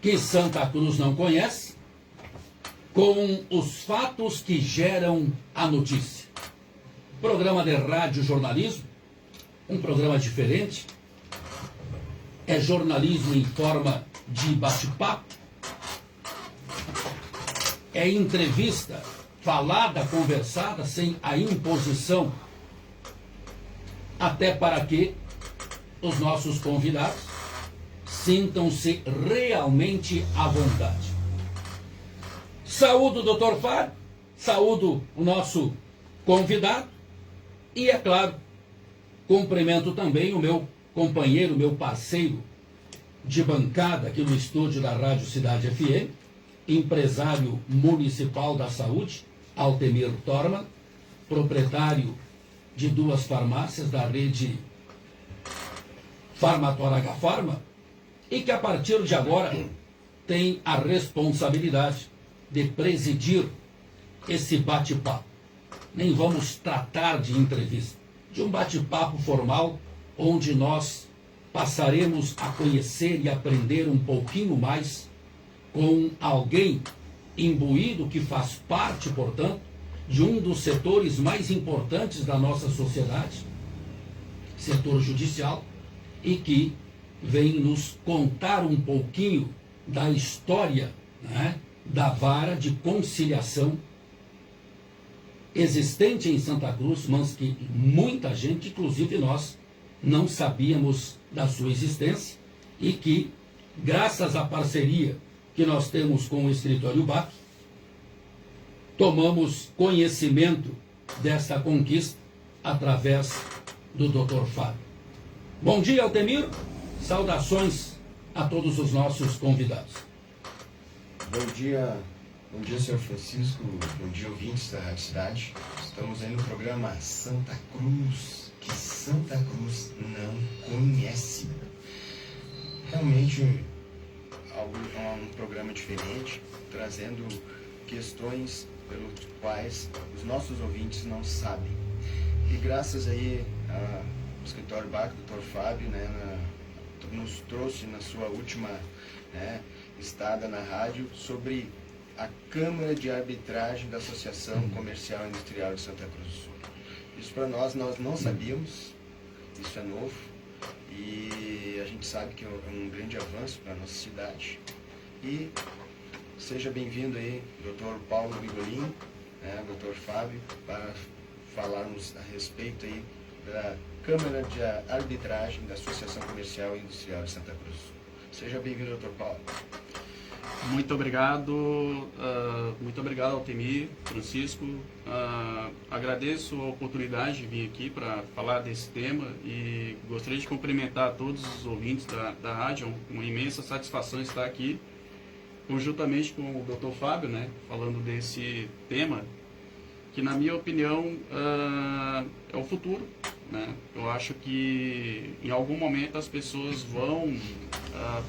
que Santa Cruz não conhece, com os fatos que geram a notícia. Programa de rádio jornalismo, um programa diferente, é jornalismo em forma de bate-papo, é entrevista falada, conversada, sem a imposição, até para que os nossos convidados sintam-se realmente à vontade. Saúdo o Dr. Fábio, saúdo o nosso convidado e, é claro, cumprimento também o meu companheiro, meu parceiro de bancada aqui no estúdio da Rádio Cidade FM, empresário municipal da saúde, Altemir Torman, proprietário de 2 farmácias da rede Farmator H Pharma, e que a partir de agora tem a responsabilidade de presidir esse bate-papo. Nem vamos tratar de entrevista, de um bate-papo formal, onde nós passaremos a conhecer e aprender um pouquinho mais com alguém imbuído que faz parte, portanto, de um dos setores mais importantes da nossa sociedade, setor judicial, e que vem nos contar um pouquinho da história, né, da vara de conciliação existente em Santa Cruz, mas que muita gente, inclusive nós, não sabíamos da sua existência e que, graças à parceria que nós temos com o Escritório BAC, tomamos conhecimento dessa conquista através do Dr. Fábio. Bom dia, Altemir. Saudações a todos os nossos convidados. Bom dia, senhor Francisco. Bom dia, ouvintes da Rádio Cidade. Estamos aí no programa Santa Cruz, que Santa Cruz não conhece. Realmente um programa diferente, trazendo questões pelos quais os nossos ouvintes não sabem. E graças aí ao Escritório BAC, Dr. Fábio, né, nos trouxe na sua última estada na rádio sobre a Câmara de Arbitragem da Associação Comercial e Industrial de Santa Cruz do Sul. Isso para nós não sabíamos, isso é novo, e a gente sabe que é um grande avanço para a nossa cidade. E seja bem-vindo aí, Dr. Paulo Bigolin, Dr. Fábio, para falarmos a respeito aí da Câmara de Arbitragem da Associação Comercial e Industrial de Santa Cruz. Seja bem-vindo, Dr. Paulo. Muito obrigado, Altemir, Francisco. Agradeço a oportunidade de vir aqui para falar desse tema e gostaria de cumprimentar todos os ouvintes da rádio. É uma imensa satisfação estar aqui, conjuntamente com o Dr. Fábio, né, falando desse tema, que, na minha opinião, é o futuro. Né? Eu acho que em algum momento as pessoas vão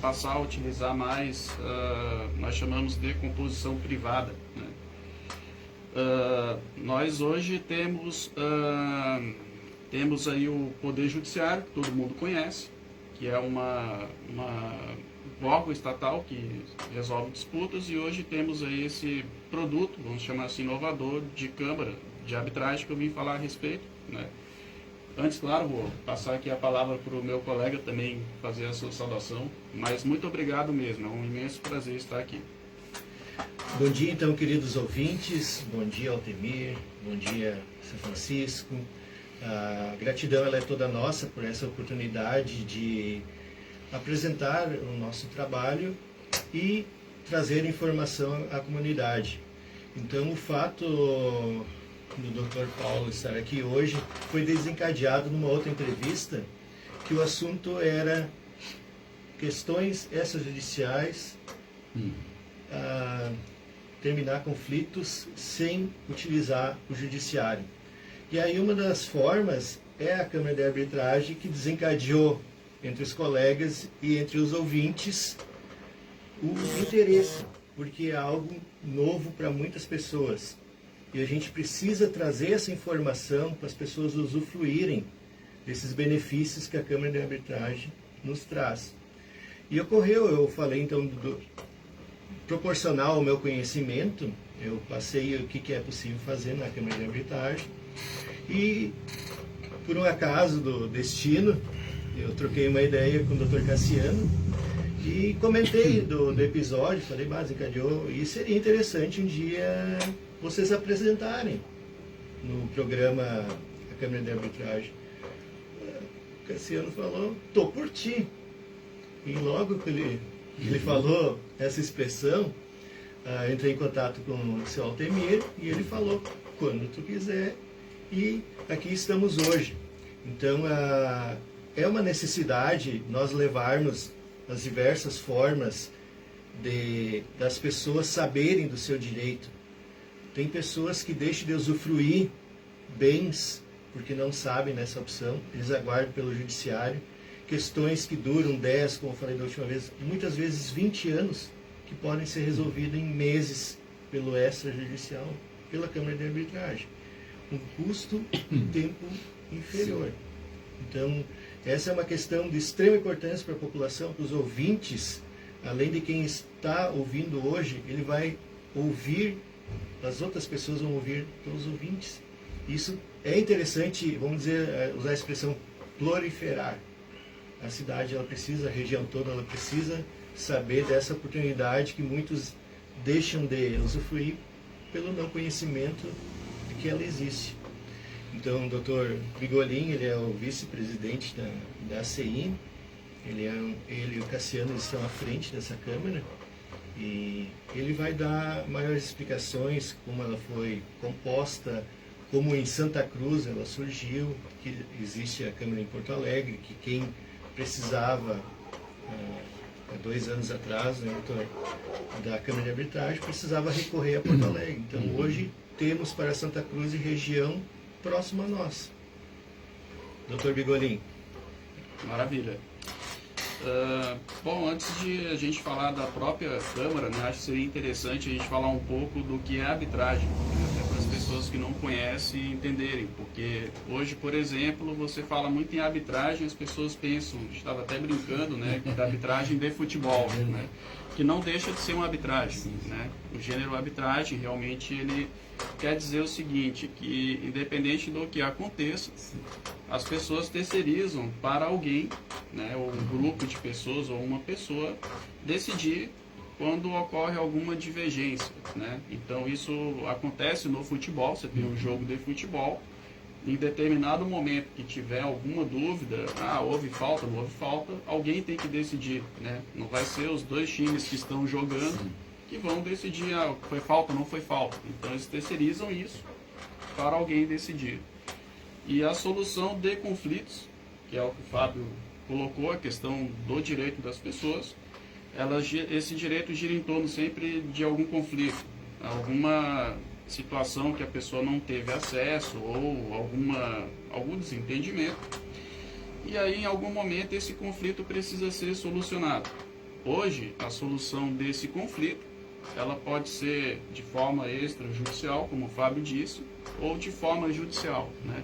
passar a utilizar mais, nós chamamos de composição privada. Né? Nós hoje temos aí o Poder Judiciário, que todo mundo conhece, que é um órgão estatal que resolve disputas, e hoje temos aí esse produto, vamos chamar assim, inovador, de Câmara de Arbitragem, que eu vim falar a respeito. Né? Antes, claro, vou passar aqui a palavra para o meu colega também fazer a sua saudação, mas muito obrigado mesmo, é um imenso prazer estar aqui. Bom dia, então, queridos ouvintes, bom dia, Altemir, bom dia, São Francisco. A gratidão ela é toda nossa por essa oportunidade de apresentar o nosso trabalho e trazer informação à comunidade. Então, o fato do Dr. Paulo estar aqui hoje foi desencadeado numa outra entrevista, que o assunto era questões extrajudiciais, terminar conflitos sem utilizar o judiciário. E aí uma das formas é a Câmara de Arbitragem, que desencadeou entre os colegas e entre os ouvintes o interesse, porque é algo novo para muitas pessoas. E a gente precisa trazer essa informação para as pessoas usufruírem desses benefícios que a Câmara de Arbitragem nos traz. E ocorreu, eu falei então proporcional ao meu conhecimento, eu passei o que é possível fazer na Câmara de Arbitragem e, por um acaso do destino, eu troquei uma ideia com o Dr. Cassiano e comentei do episódio, falei, desencadeou, e seria interessante um dia vocês apresentarem no programa da Câmara de Arbitragem. O Cassiano falou, tô por ti. E logo que ele falou essa expressão, entrei em contato com o seu Altemir e ele falou, quando tu quiser, e aqui estamos hoje. Então, é uma necessidade nós levarmos as diversas formas das pessoas saberem do seu direito. Tem pessoas que deixam de usufruir bens porque não sabem nessa opção, eles aguardam pelo judiciário. Questões que duram 10, como eu falei da última vez, muitas vezes 20 anos, que podem ser resolvidas em meses pelo extrajudicial, pela Câmara de Arbitragem. Um custo e tempo inferior. Então, essa é uma questão de extrema importância para a população, para os ouvintes. Além de quem está ouvindo hoje, ele vai ouvir, as outras pessoas vão ouvir pelos ouvintes. Isso é interessante, vamos dizer, usar a expressão proliferar. A cidade, ela precisa, a região toda, ela precisa saber dessa oportunidade que muitos deixam de usufruir pelo não conhecimento de que ela existe. Então, o Dr. Bigolin, ele é o vice-presidente da ACI, ele e o Cassiano estão à frente dessa Câmara, e ele vai dar maiores explicações, como ela foi composta, como em Santa Cruz ela surgiu, que existe a Câmara em Porto Alegre, que quem precisava, há 2 anos atrás, né, da Câmara de Arbitragem, precisava recorrer a Porto Alegre. Então, hoje, temos para Santa Cruz e região próxima a nós. Dr. Bigolin. Maravilha. Bom, antes de a gente falar da própria Câmara, né, acho que seria interessante a gente falar um pouco do que é arbitragem, né, até para as pessoas que não conhecem entenderem, porque hoje, por exemplo, você fala muito em arbitragem, as pessoas pensam, estava até brincando, né, da arbitragem de futebol, né, que não deixa de ser uma arbitragem, né? O gênero arbitragem realmente ele quer dizer o seguinte, que independente do que aconteça, as pessoas terceirizam para alguém, né, ou um grupo de pessoas ou uma pessoa decidir quando ocorre alguma divergência, né? Então isso acontece no futebol, você tem um jogo de futebol, em determinado momento que tiver alguma dúvida, houve falta, não houve falta, alguém tem que decidir, né? Não vai ser os dois times que estão jogando que vão decidir, foi falta ou não foi falta. Então eles terceirizam isso para alguém decidir. E a solução de conflitos, que é o que o Fábio colocou, a questão do direito das pessoas, esse direito gira em torno sempre de algum conflito, alguma situação que a pessoa não teve acesso ou algum desentendimento. E aí, em algum momento, esse conflito precisa ser solucionado. Hoje, a solução desse conflito, ela pode ser de forma extrajudicial, como o Fábio disse, ou de forma judicial, né?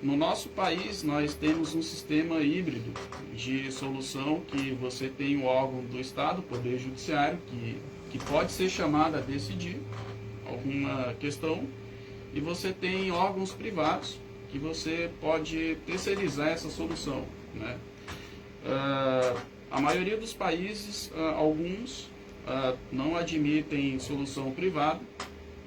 No nosso país, nós temos um sistema híbrido de solução que você tem o órgão do Estado, o Poder Judiciário, que pode ser chamado a decidir alguma questão, e você tem órgãos privados que você pode terceirizar essa solução, né? A maioria dos países, alguns não admitem solução privada,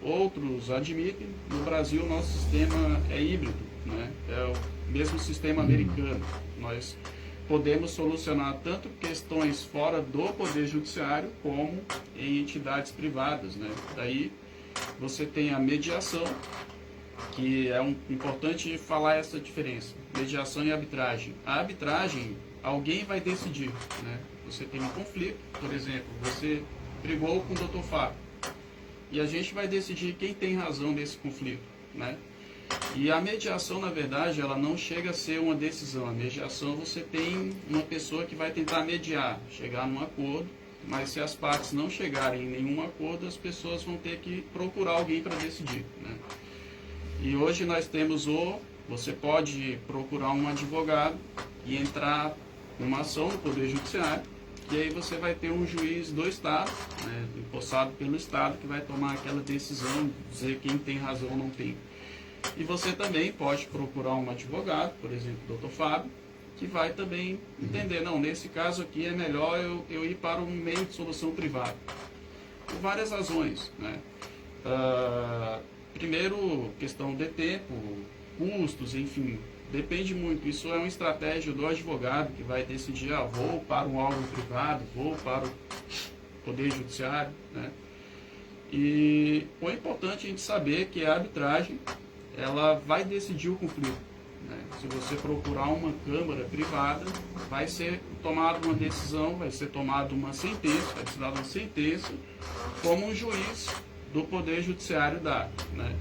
outros admitem. No Brasil, nosso sistema é híbrido, né? É o mesmo sistema americano. Nós podemos solucionar tanto questões fora do Poder Judiciário como em entidades privadas, né? Daí você tem a mediação, que é importante falar essa diferença, mediação e arbitragem. A arbitragem, alguém vai decidir, né? Você tem um conflito, por exemplo, você brigou com o Dr. Fábio, e a gente vai decidir quem tem razão nesse conflito, né? E a mediação, na verdade, ela não chega a ser uma decisão. A mediação, você tem uma pessoa que vai tentar mediar, chegar num acordo, mas se as partes não chegarem em nenhum acordo, as pessoas vão ter que procurar alguém para decidir, né? E hoje nós temos você pode procurar um advogado e entrar numa ação no Poder Judiciário, E aí você vai ter um juiz do Estado, né, empossado pelo Estado, que vai tomar aquela decisão, dizer quem tem razão ou não tem. E você também pode procurar um advogado, por exemplo, o Dr. Fábio, que vai também entender, não, nesse caso aqui é melhor eu ir para um meio de solução privada. Por várias razões, né? Primeiro, questão de tempo, custos, enfim, depende muito. Isso é uma estratégia do advogado que vai decidir, vou para um órgão privado, vou para o Poder Judiciário, né? E o importante é a gente saber que a arbitragem, ela vai decidir o conflito, né? Se você procurar uma câmara privada, vai ser tomada uma decisão, vai ser tomada uma sentença, vai ser dada uma sentença, como um juiz do Poder Judiciário dá, né?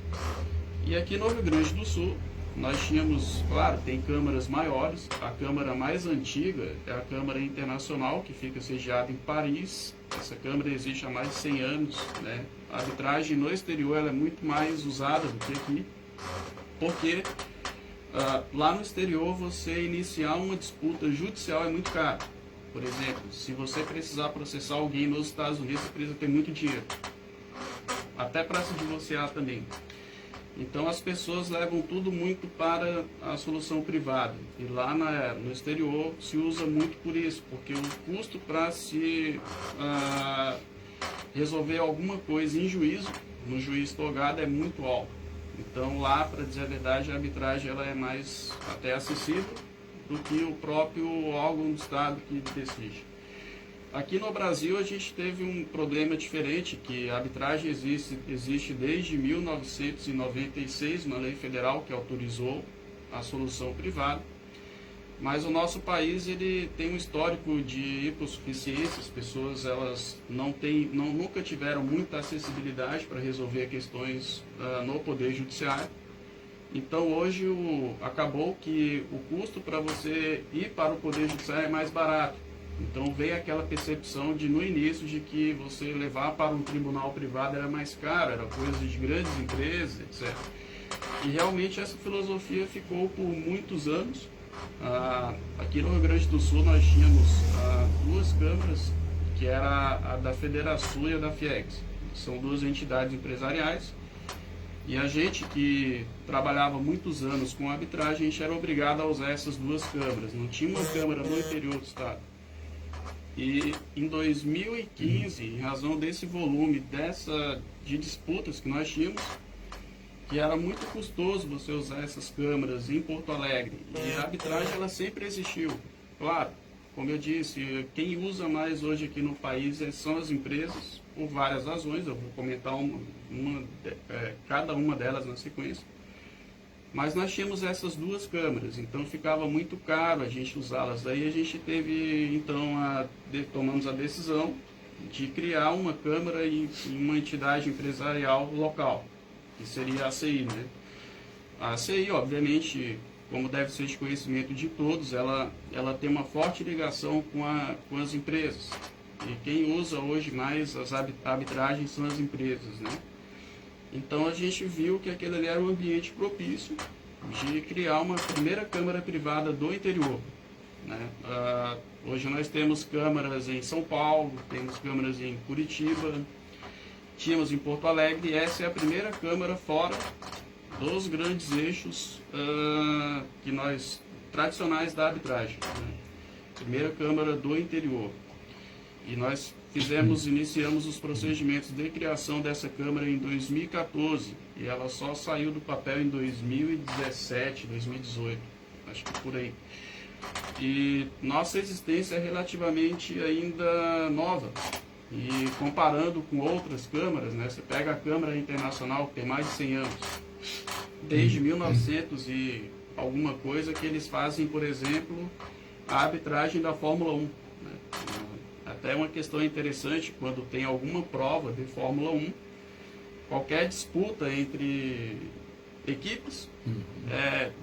E aqui no Rio Grande do Sul, nós tínhamos, claro, tem câmaras maiores. A câmara mais antiga é a Câmara Internacional, que fica sediada em Paris. Essa câmara existe há mais de 100 anos, né? A arbitragem no exterior ela é muito mais usada do que aqui, porque lá no exterior você iniciar uma disputa judicial é muito caro. Por exemplo, se você precisar processar alguém nos Estados Unidos, você precisa ter muito dinheiro, até para se divorciar também. Então as pessoas levam tudo muito para a solução privada. E lá no exterior se usa muito por isso, porque o custo para se resolver alguma coisa em juízo, no juiz togado, é muito alto. Então lá, para dizer a verdade, a arbitragem ela é mais até acessível do que o próprio órgão do Estado que decide. Aqui no Brasil a gente teve um problema diferente, que a arbitragem existe desde 1996, uma lei federal que autorizou a solução privada, mas o nosso país ele tem um histórico de hipossuficiência. As pessoas elas nunca tiveram muita acessibilidade para resolver questões no Poder Judiciário. Então hoje acabou que o custo para você ir para o Poder Judiciário é mais barato. Então veio aquela percepção no início de que você levar para um tribunal privado era mais caro, era coisa de grandes empresas, etc. E realmente essa filosofia ficou por muitos anos. Aqui no Rio Grande do Sul nós tínhamos duas câmaras, que era a da Federação e a da FIEGS. São duas entidades empresariais. E a gente que trabalhava muitos anos com arbitragem, a gente era obrigado a usar essas duas câmaras. Não tinha uma câmara no interior do estado. E em 2015, em razão desse volume de disputas que nós tínhamos, que era muito custoso você usar essas câmaras em Porto Alegre. E a arbitragem ela sempre existiu. Claro, como eu disse, quem usa mais hoje aqui no país são as empresas, por várias razões. Eu vou comentar cada uma delas na sequência. Mas nós tínhamos essas duas câmeras, então ficava muito caro a gente usá-las. Daí a gente teve, então, tomamos a decisão de criar uma câmara e uma entidade empresarial local, que seria a ACI, né? A ACI, obviamente, como deve ser de conhecimento de todos, ela tem uma forte ligação com as empresas. E quem usa hoje mais as arbitragens são as empresas, né? Então a gente viu que aquele ali era um ambiente propício de criar uma primeira câmara privada do interior, né? Hoje nós temos câmaras em São Paulo, temos câmaras em Curitiba, tínhamos em Porto Alegre, e essa é a primeira câmara fora dos grandes eixos tradicionais da arbitragem, né? Primeira câmara do interior. E nós iniciamos os procedimentos de criação dessa Câmara em 2014, e ela só saiu do papel em 2017, 2018, acho que por aí. E nossa existência é relativamente ainda nova, e comparando com outras câmaras, né, você pega a Câmara Internacional, que tem mais de 100 anos, desde 1900 e alguma coisa, que eles fazem, por exemplo, a arbitragem da Fórmula 1, né? Até uma questão interessante, quando tem alguma prova de Fórmula 1, qualquer disputa entre equipes,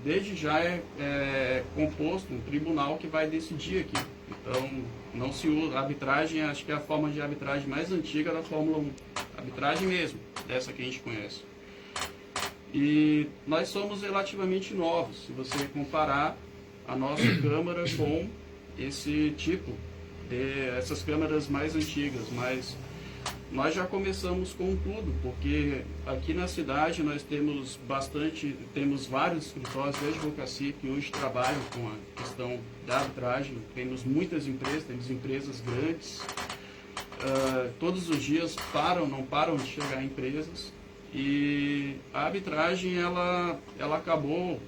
desde já é composto um tribunal que vai decidir aqui. Então, não se usa arbitragem, acho que é a forma de arbitragem mais antiga da Fórmula 1. Arbitragem mesmo, dessa que a gente conhece. E nós somos relativamente novos, se você comparar a nossa Câmara com esse tipo essas câmaras mais antigas, mas nós já começamos com tudo, porque aqui na cidade nós temos vários escritórios de advocacia que hoje trabalham com a questão da arbitragem, temos muitas empresas, temos empresas grandes, todos os dias não param de chegar empresas, e a arbitragem ela acabou,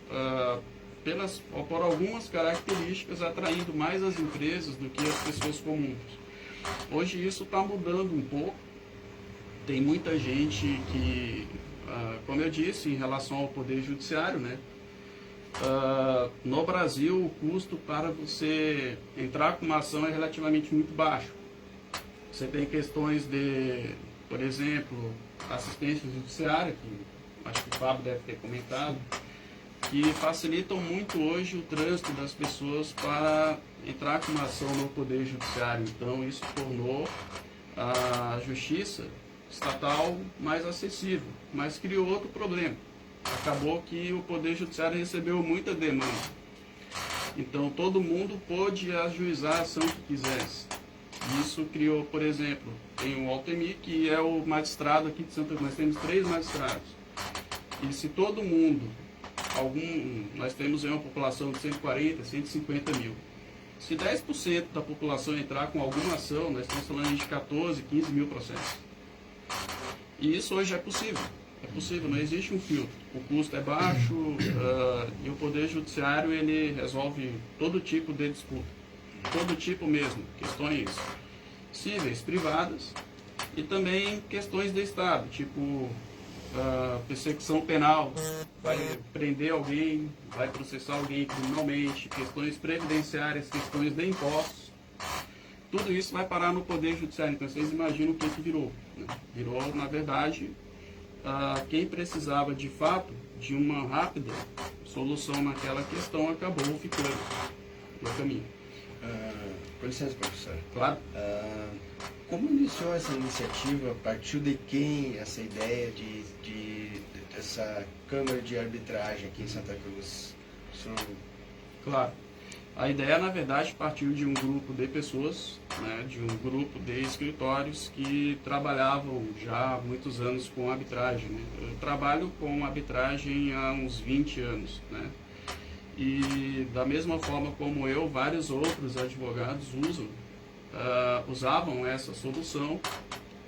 por algumas características, atraindo mais as empresas do que as pessoas comuns. Hoje isso está mudando um pouco. Tem muita gente que, como eu disse, em relação ao Poder Judiciário, né? No Brasil, o custo para você entrar com uma ação é relativamente muito baixo. Você tem questões de, por exemplo, assistência judiciária, que acho que o Fábio deve ter comentado, que facilitam muito hoje o trânsito das pessoas para entrar com uma ação no Poder Judiciário. Então, isso tornou a justiça estatal mais acessível, mas criou outro problema. Acabou que o Poder Judiciário recebeu muita demanda. Então, todo mundo pôde ajuizar a ação que quisesse. Isso criou, por exemplo, tem o Altemir, que é o magistrado aqui de Santa Cruz. Nós temos 3 magistrados. E se todo mundo, nós temos aí uma população de 140, 150 mil. Se 10% da população entrar com alguma ação, nós estamos falando de 14, 15 mil processos. E isso hoje é possível. É possível, não existe um filtro. O custo é baixo e o Poder Judiciário ele resolve todo tipo de disputa. Todo tipo mesmo. Questões cíveis, privadas e também questões de Estado, tipo persecução penal, vai prender alguém, vai processar alguém criminalmente, questões previdenciárias, questões de impostos. Tudo isso vai parar no Poder Judiciário. Então vocês imaginam o que virou, né? Virou, na verdade, quem precisava de fato de uma rápida solução naquela questão acabou ficando no caminho. Com licença, professor. Claro. Como iniciou essa iniciativa? Partiu de quem essa ideia dessa Câmara de Arbitragem aqui em Santa Cruz? Claro. A ideia, na verdade, partiu de um grupo de pessoas, né, de um grupo de escritórios que trabalhavam já há muitos anos com arbitragem. Né? Eu trabalho com arbitragem há uns 20 anos. Né? E da mesma forma como eu, vários outros advogados usavam essa solução.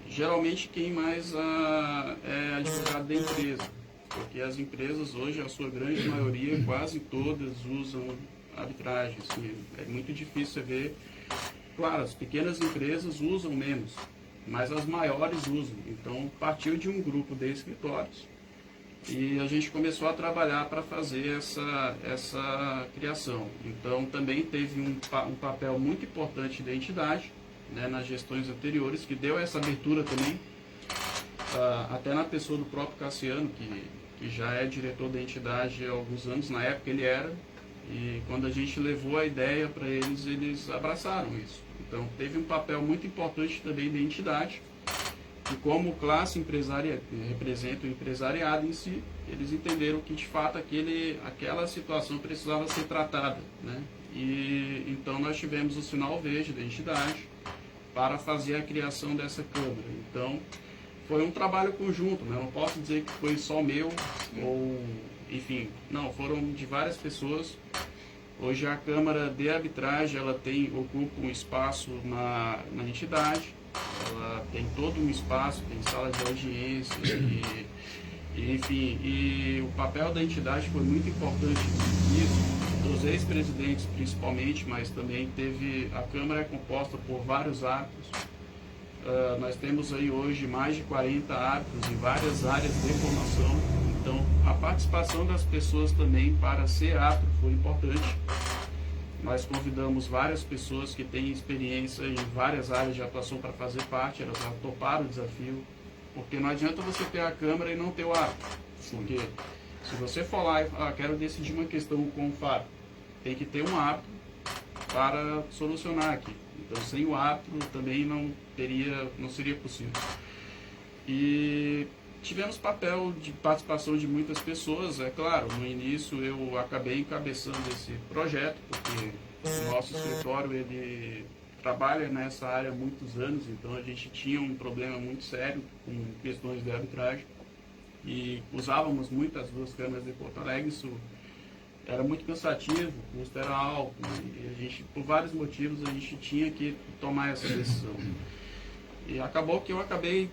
Geralmente quem mais é advogado da empresa, porque as empresas hoje, a sua grande maioria, quase todas usam arbitragem. Assim, é muito difícil você ver. Claro, as pequenas empresas usam menos, mas as maiores usam. Então partiu de um grupo de escritórios e a gente começou a trabalhar para fazer essa criação. Então também teve um papel muito importante da entidade, né, nas gestões anteriores, que deu essa abertura também, até na pessoa do próprio Cassiano, que já é diretor da entidade há alguns anos. Na época ele era, e quando a gente levou a ideia para eles, eles abraçaram isso. Então teve um papel muito importante também da entidade. E como classe empresária representa o empresariado em si, eles entenderam que de fato aquela situação precisava ser tratada, né? E então nós tivemos o sinal verde da entidade para fazer a criação dessa Câmara. Então foi um trabalho conjunto, né? Eu não posso dizer que foi só meu, ou enfim, não, foram de várias pessoas. Hoje a Câmara de Arbitragem ocupa um espaço na entidade. Ela tem todo um espaço, tem sala de audiência e o papel da entidade foi muito importante nisso, dos ex-presidentes principalmente, mas também a Câmara é composta por vários árbitros. Nós temos aí hoje mais de 40 árbitros em várias áreas de formação, então a participação das pessoas também para ser árbitro foi importante. Nós convidamos várias pessoas que têm experiência em várias áreas de atuação para fazer parte, elas já toparam o desafio, porque não adianta você ter a Câmara e não ter o árbitro. Porque se você for lá e quero decidir uma questão com o Fábio, tem que ter um árbitro para solucionar aqui. Então sem o árbitro também não seria possível. E tivemos papel de participação de muitas pessoas, é claro. No início eu acabei encabeçando esse projeto, porque o nosso escritório ele trabalha nessa área há muitos anos, então a gente tinha um problema muito sério com questões de arbitragem e usávamos muito as duas câmeras de Porto Alegre. Isso era muito cansativo, o custo era alto e a gente, por vários motivos, a gente tinha que tomar essa decisão. E acabou que eu acabei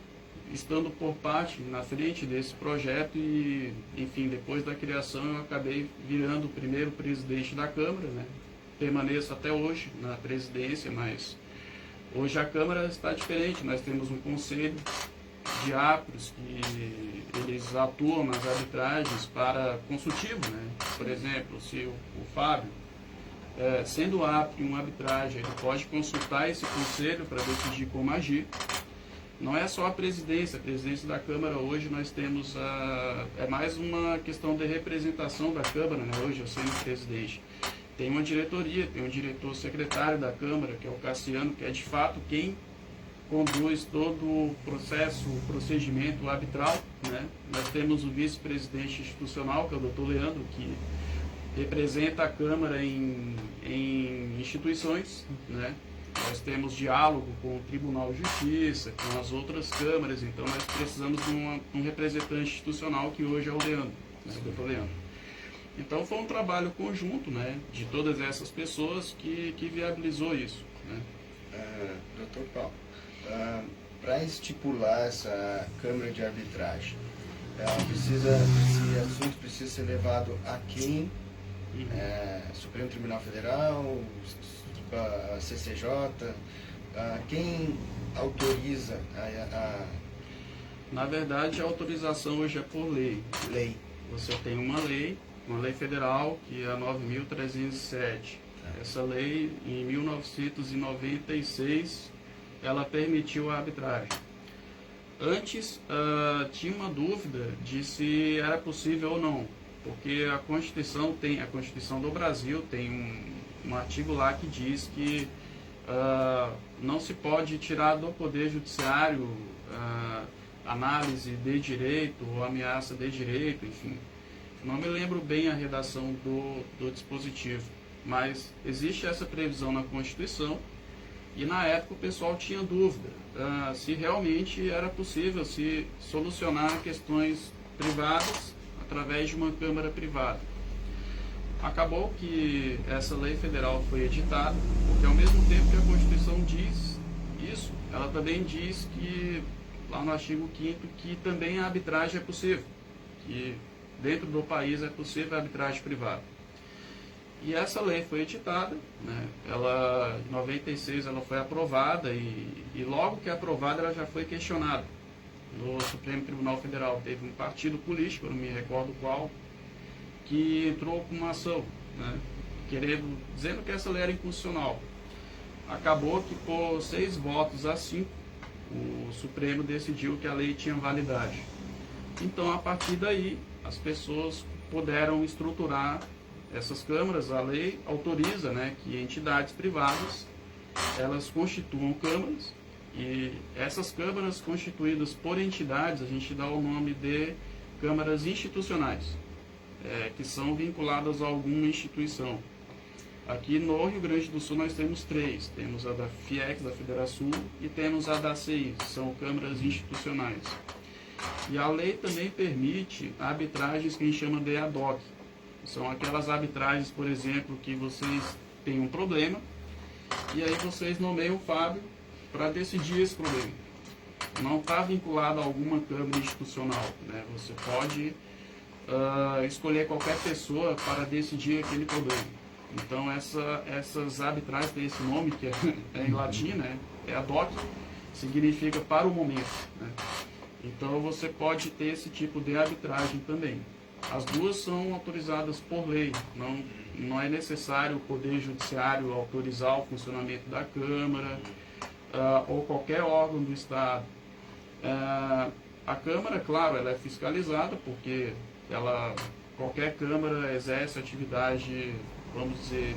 estando por parte, na frente desse projeto e, enfim, depois da criação eu acabei virando o primeiro presidente da Câmara, né? Permaneço até hoje na presidência, mas hoje a Câmara está diferente. Nós temos um conselho de árbitros que eles atuam nas arbitragens para consultivo, né? Por exemplo, se o Fábio, sendo árbitro em uma arbitragem, ele pode consultar esse conselho para decidir como agir. Não é só a presidência da Câmara hoje nós temos, é mais uma questão de representação da Câmara, né? Hoje eu sendo presidente. Tem uma diretoria, tem um diretor secretário da Câmara, que é o Cassiano, que é de fato quem conduz todo o processo, o procedimento arbitral, né? Nós temos o vice-presidente institucional, que é o Dr. Leandro, que representa a Câmara em instituições, né? Nós temos diálogo com o Tribunal de Justiça, com as outras câmaras, então nós precisamos de um representante institucional, que hoje é o Leandro, né? O Dr. Leandro. Então foi um trabalho conjunto, né, de todas essas pessoas que viabilizou isso, né? Dr. Paulo, para estipular essa Câmara de Arbitragem, esse assunto precisa ser levado a quem? Supremo Tribunal Federal, a CCJ, quem autoriza Na verdade, a autorização hoje é por lei. Você tem uma lei federal, que é a 9.307. Essa lei, em 1996, ela permitiu a arbitragem. Antes, tinha uma dúvida de se era possível ou não, porque a Constituição do Brasil tem um artigo lá que diz que não se pode tirar do Poder Judiciário análise de direito ou ameaça de direito, enfim. Não me lembro bem a redação do dispositivo, mas existe essa previsão na Constituição e na época o pessoal tinha dúvida se realmente era possível se solucionar questões privadas através de uma Câmara privada. Acabou que essa lei federal foi editada, porque ao mesmo tempo que a Constituição diz isso, ela também diz que, lá no artigo 5º, que também a arbitragem é possível, que dentro do país é possível a arbitragem privada. E essa lei foi editada, né? Ela, em 96 ela foi aprovada e logo que é aprovada ela já foi questionada. No Supremo Tribunal Federal teve um partido político, eu não me recordo qual, que entrou com uma ação, né? Dizendo que essa lei era inconstitucional. Acabou que por 6 votos a 5, o Supremo decidiu que a lei tinha validade. Então, a partir daí, as pessoas puderam estruturar essas câmaras. A lei autoriza, né, que entidades privadas elas constituam câmaras, e essas câmaras constituídas por entidades a gente dá o nome de câmaras institucionais, que são vinculadas a alguma instituição. Aqui no Rio Grande do Sul nós temos 3, temos a da FIEX, da Federação, e temos a da CI, são câmaras institucionais. E a lei também permite arbitragens que a gente chama de ad hoc. São aquelas arbitragens, por exemplo, que vocês têm um problema e aí vocês nomeiam o Fábio para decidir esse problema. Não está vinculado a alguma câmara institucional, né? Você pode escolher qualquer pessoa para decidir aquele problema. Então essas arbitragens têm esse nome, que é em latim, né? É ad hoc, significa para o momento, né? Então você pode ter esse tipo de arbitragem também. As duas são autorizadas por lei, não é necessário o Poder Judiciário autorizar o funcionamento da Câmara ou qualquer órgão do Estado. A Câmara, claro, ela é fiscalizada, porque qualquer Câmara exerce atividade, vamos dizer,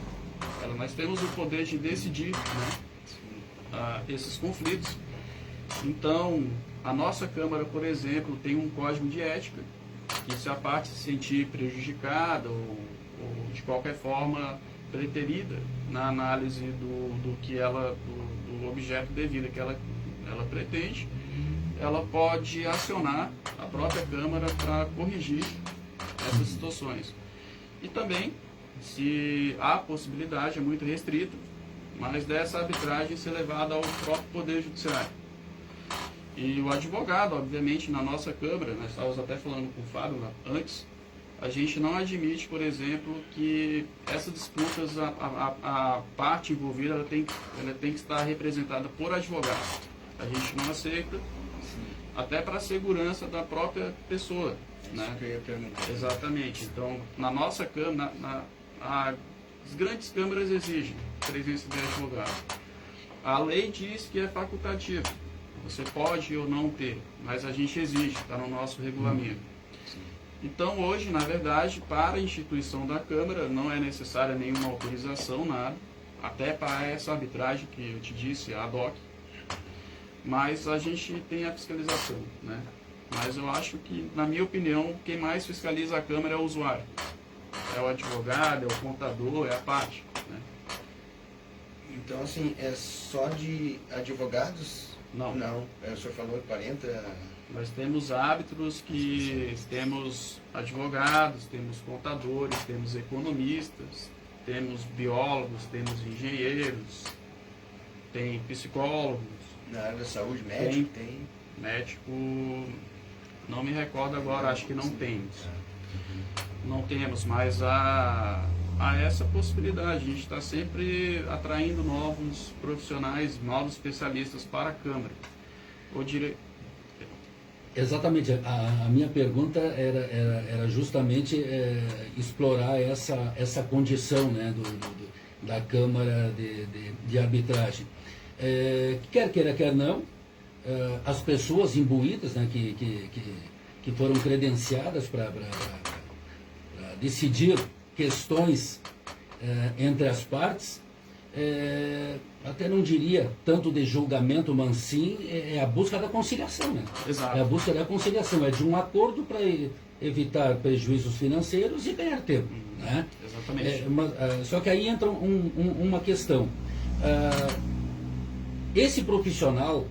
nós temos o poder de decidir, né, esses conflitos. Então, a nossa Câmara, por exemplo, tem um código de ética, que se a parte se sentir prejudicada ou de qualquer forma preterida na análise do que ela, do objeto devido que ela pretende, ela pode acionar a própria Câmara para corrigir essas situações. E também, se há possibilidade, é muito restrita, mas dessa arbitragem ser levada ao próprio Poder Judiciário. E o advogado, obviamente, na nossa Câmara, nós estávamos até falando com o Fábio antes, a gente não admite, por exemplo, que essas disputas, a parte envolvida, ela tem que estar representada por advogado. A gente não aceita, até para a segurança da própria pessoa. Né? Que eu ia perguntar. Exatamente. Então, na nossa Câmara, as grandes câmaras exigem presença de advogado. A lei diz que é facultativo. Você pode ou não ter, mas a gente exige, está no nosso regulamento. Então, hoje, na verdade, para a instituição da Câmara, não é necessária nenhuma autorização, nada, até para essa arbitragem que eu te disse, a ad hoc, mas a gente tem a fiscalização, né? Mas eu acho que, na minha opinião, quem mais fiscaliza a Câmara é o usuário. É o advogado, é o contador, é a parte, né? Então, assim, é só de advogados? Não. Não. O senhor falou 40... Nós temos árbitros que temos advogados, temos contadores, temos economistas, temos biólogos, temos engenheiros, tem psicólogos. Na área da saúde, médico tem? Médico, não me recordo agora, acho que não temos. Não temos, mas há essa possibilidade. A gente está sempre atraindo novos profissionais, novos especialistas para a Câmara. Exatamente. A minha pergunta era justamente explorar essa condição, né, da Câmara de Arbitragem. Quer queira, quer não, as pessoas imbuídas, né, que foram credenciadas para decidir questões entre as partes, até não diria tanto de julgamento, mas sim é a busca da conciliação, né? Exato. É a busca da conciliação, é de um acordo para evitar prejuízos financeiros e ganhar tempo, né? Exatamente. Só que aí entra uma questão. Esse profissional,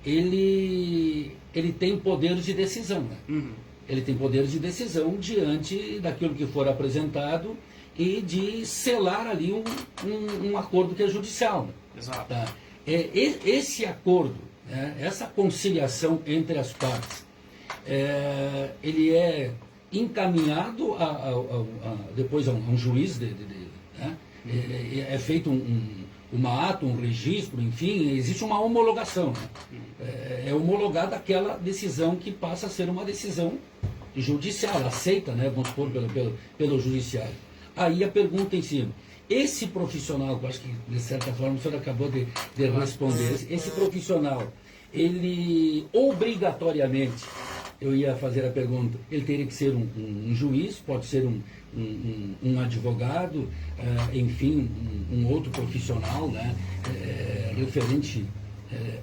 ele tem poderes de decisão, né? Uhum. Ele tem poderes de decisão diante daquilo que for apresentado e de selar ali um acordo que é judicial. Né? Exato. Tá? Esse acordo, né, essa conciliação entre as partes, ele é encaminhado depois a um juiz, né? É feito uma ata, um registro, enfim, existe uma homologação. Né? É homologada aquela decisão que passa a ser uma decisão judicial, aceita, né, vamos supor, pelo judiciário. Aí a pergunta em cima, esse profissional, que eu acho que de certa forma o senhor acabou de responder, esse profissional, ele obrigatoriamente, eu ia fazer a pergunta, ele teria que ser um juiz, pode ser um advogado, enfim, um outro profissional, né, referente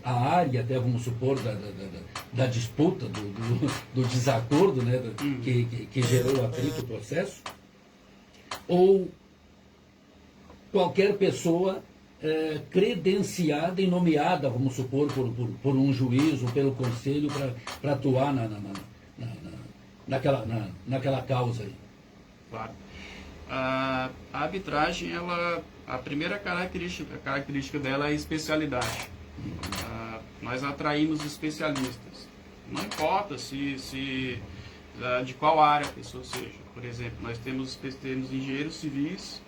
à área, até vamos supor, da disputa, do desacordo, né, que gerou o atrito, o processo, ou qualquer pessoa credenciada e nomeada, vamos supor, por um juiz ou pelo conselho para atuar naquela causa aí. Claro. A arbitragem, a primeira característica dela é a especialidade. Nós atraímos especialistas. Não importa de qual área a pessoa seja. Por exemplo, nós temos engenheiros civis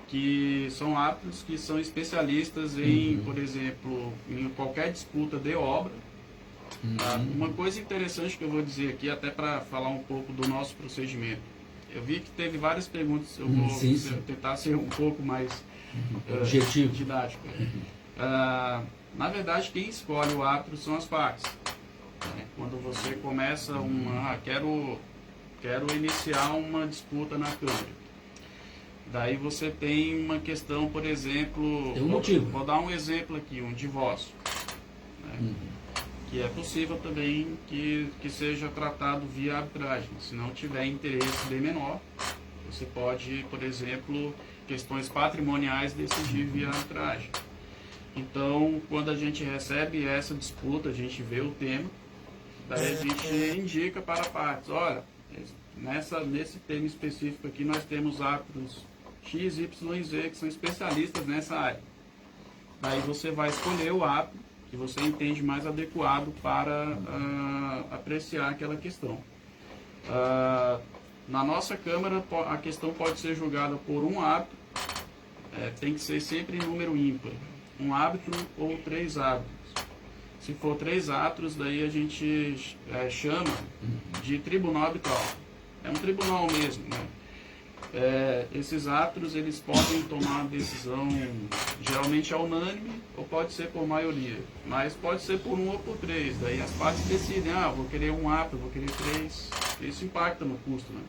que são árbitros, que são especialistas em, por exemplo, em qualquer disputa de obra. Uma coisa interessante que eu vou dizer aqui, até para falar um pouco do nosso procedimento. Eu vi que teve várias perguntas, eu vou tentar ser um pouco mais objetivo, didático. Na verdade, quem escolhe o árbitro são as partes. Quando você começa quero iniciar uma disputa na Câmara. Daí você tem uma questão, por exemplo, vou dar um exemplo aqui, um divórcio, né? Que é possível também que seja tratado via arbitragem. Se não tiver interesse bem menor, Você pode, por exemplo, questões patrimoniais decidir via arbitragem. Então, quando a gente recebe essa disputa, a gente vê o tema, daí a gente indica para partes, olha, nesse tema específico aqui nós temos árbitros X, Y e Z que são especialistas nessa área. Daí você vai escolher o árbitro que você entende mais adequado para apreciar aquela questão. Na nossa Câmara, a questão pode ser julgada por um árbitro, tem que ser sempre em número ímpar, um árbitro ou 3 árbitros. Se for 3 árbitros, daí a gente chama de tribunal arbitral. É um tribunal mesmo, né? Esses árbitros, eles podem tomar uma decisão, geralmente é unânime, ou pode ser por maioria, mas pode ser por 1 ou por 3, daí as partes decidem, vou querer um árbitro, vou querer 3, isso impacta no custo, né?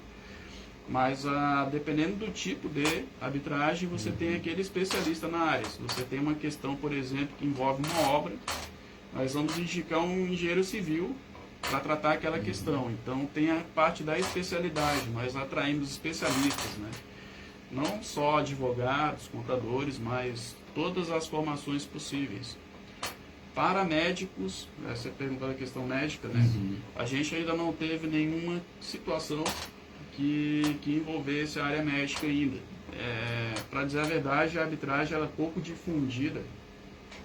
Mas dependendo do tipo de arbitragem, você tem aquele especialista na área. Se você tem uma questão, por exemplo, que envolve uma obra, nós vamos indicar um engenheiro civil para tratar aquela questão. Então tem a parte da especialidade, nós atraímos especialistas, né? Não só advogados, contadores, mas todas as formações possíveis. Para médicos, você perguntou a questão médica, né? A gente ainda não teve nenhuma situação que envolvesse a área médica ainda. Para dizer a verdade, a arbitragem ela é pouco difundida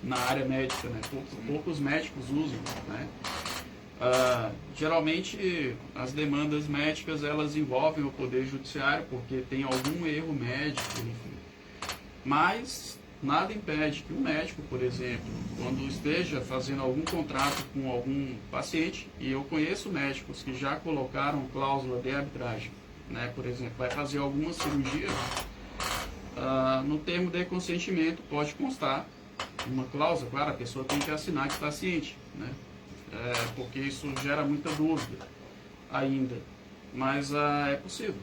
na área médica, né? Poucos médicos usam, né? Geralmente as demandas médicas elas envolvem o poder judiciário porque tem algum erro médico, enfim. Mas nada impede que um médico, por exemplo, quando esteja fazendo algum contrato com algum paciente, e eu conheço médicos que já colocaram cláusula de arbitragem, né? Por exemplo, vai fazer alguma cirurgia, no termo de consentimento pode constar uma cláusula, claro, a pessoa tem que assinar que está ciente, né? Porque isso gera muita dúvida ainda, mas é possível.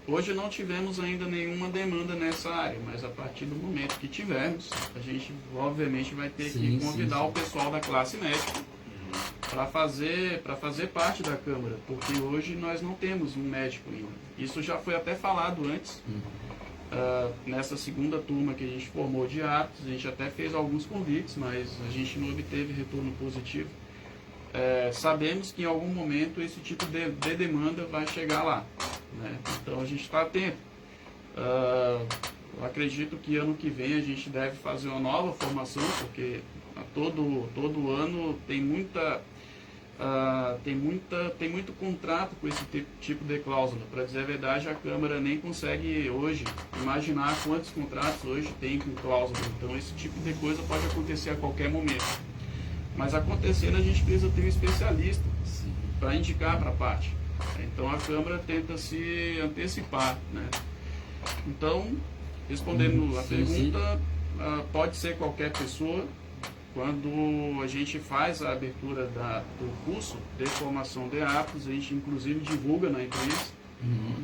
Hoje não tivemos ainda nenhuma demanda nessa área, mas a partir do momento que tivermos, a gente obviamente vai ter que convidar o pessoal da classe médica para fazer parte da Câmara, porque hoje nós não temos um médico ainda. Isso já foi até falado antes. Nessa segunda turma que a gente formou de árbitros, a gente até fez alguns convites, mas a gente não obteve retorno positivo. Sabemos que em algum momento esse tipo de demanda vai chegar lá, né? Então a gente está atento. Eu acredito que ano que vem a gente deve fazer uma nova formação, porque todo ano tem muito contrato com esse tipo de cláusula. Para dizer a verdade, a Câmara nem consegue hoje imaginar quantos contratos hoje tem com cláusula. Então esse tipo de coisa pode acontecer a qualquer momento. Mas acontecendo, a gente precisa ter um especialista para indicar para a parte. Então a Câmara tenta se antecipar, né? Então, respondendo a pergunta, pode ser qualquer pessoa. Quando a gente faz a abertura do curso de formação de árbitros, a gente inclusive divulga na imprensa.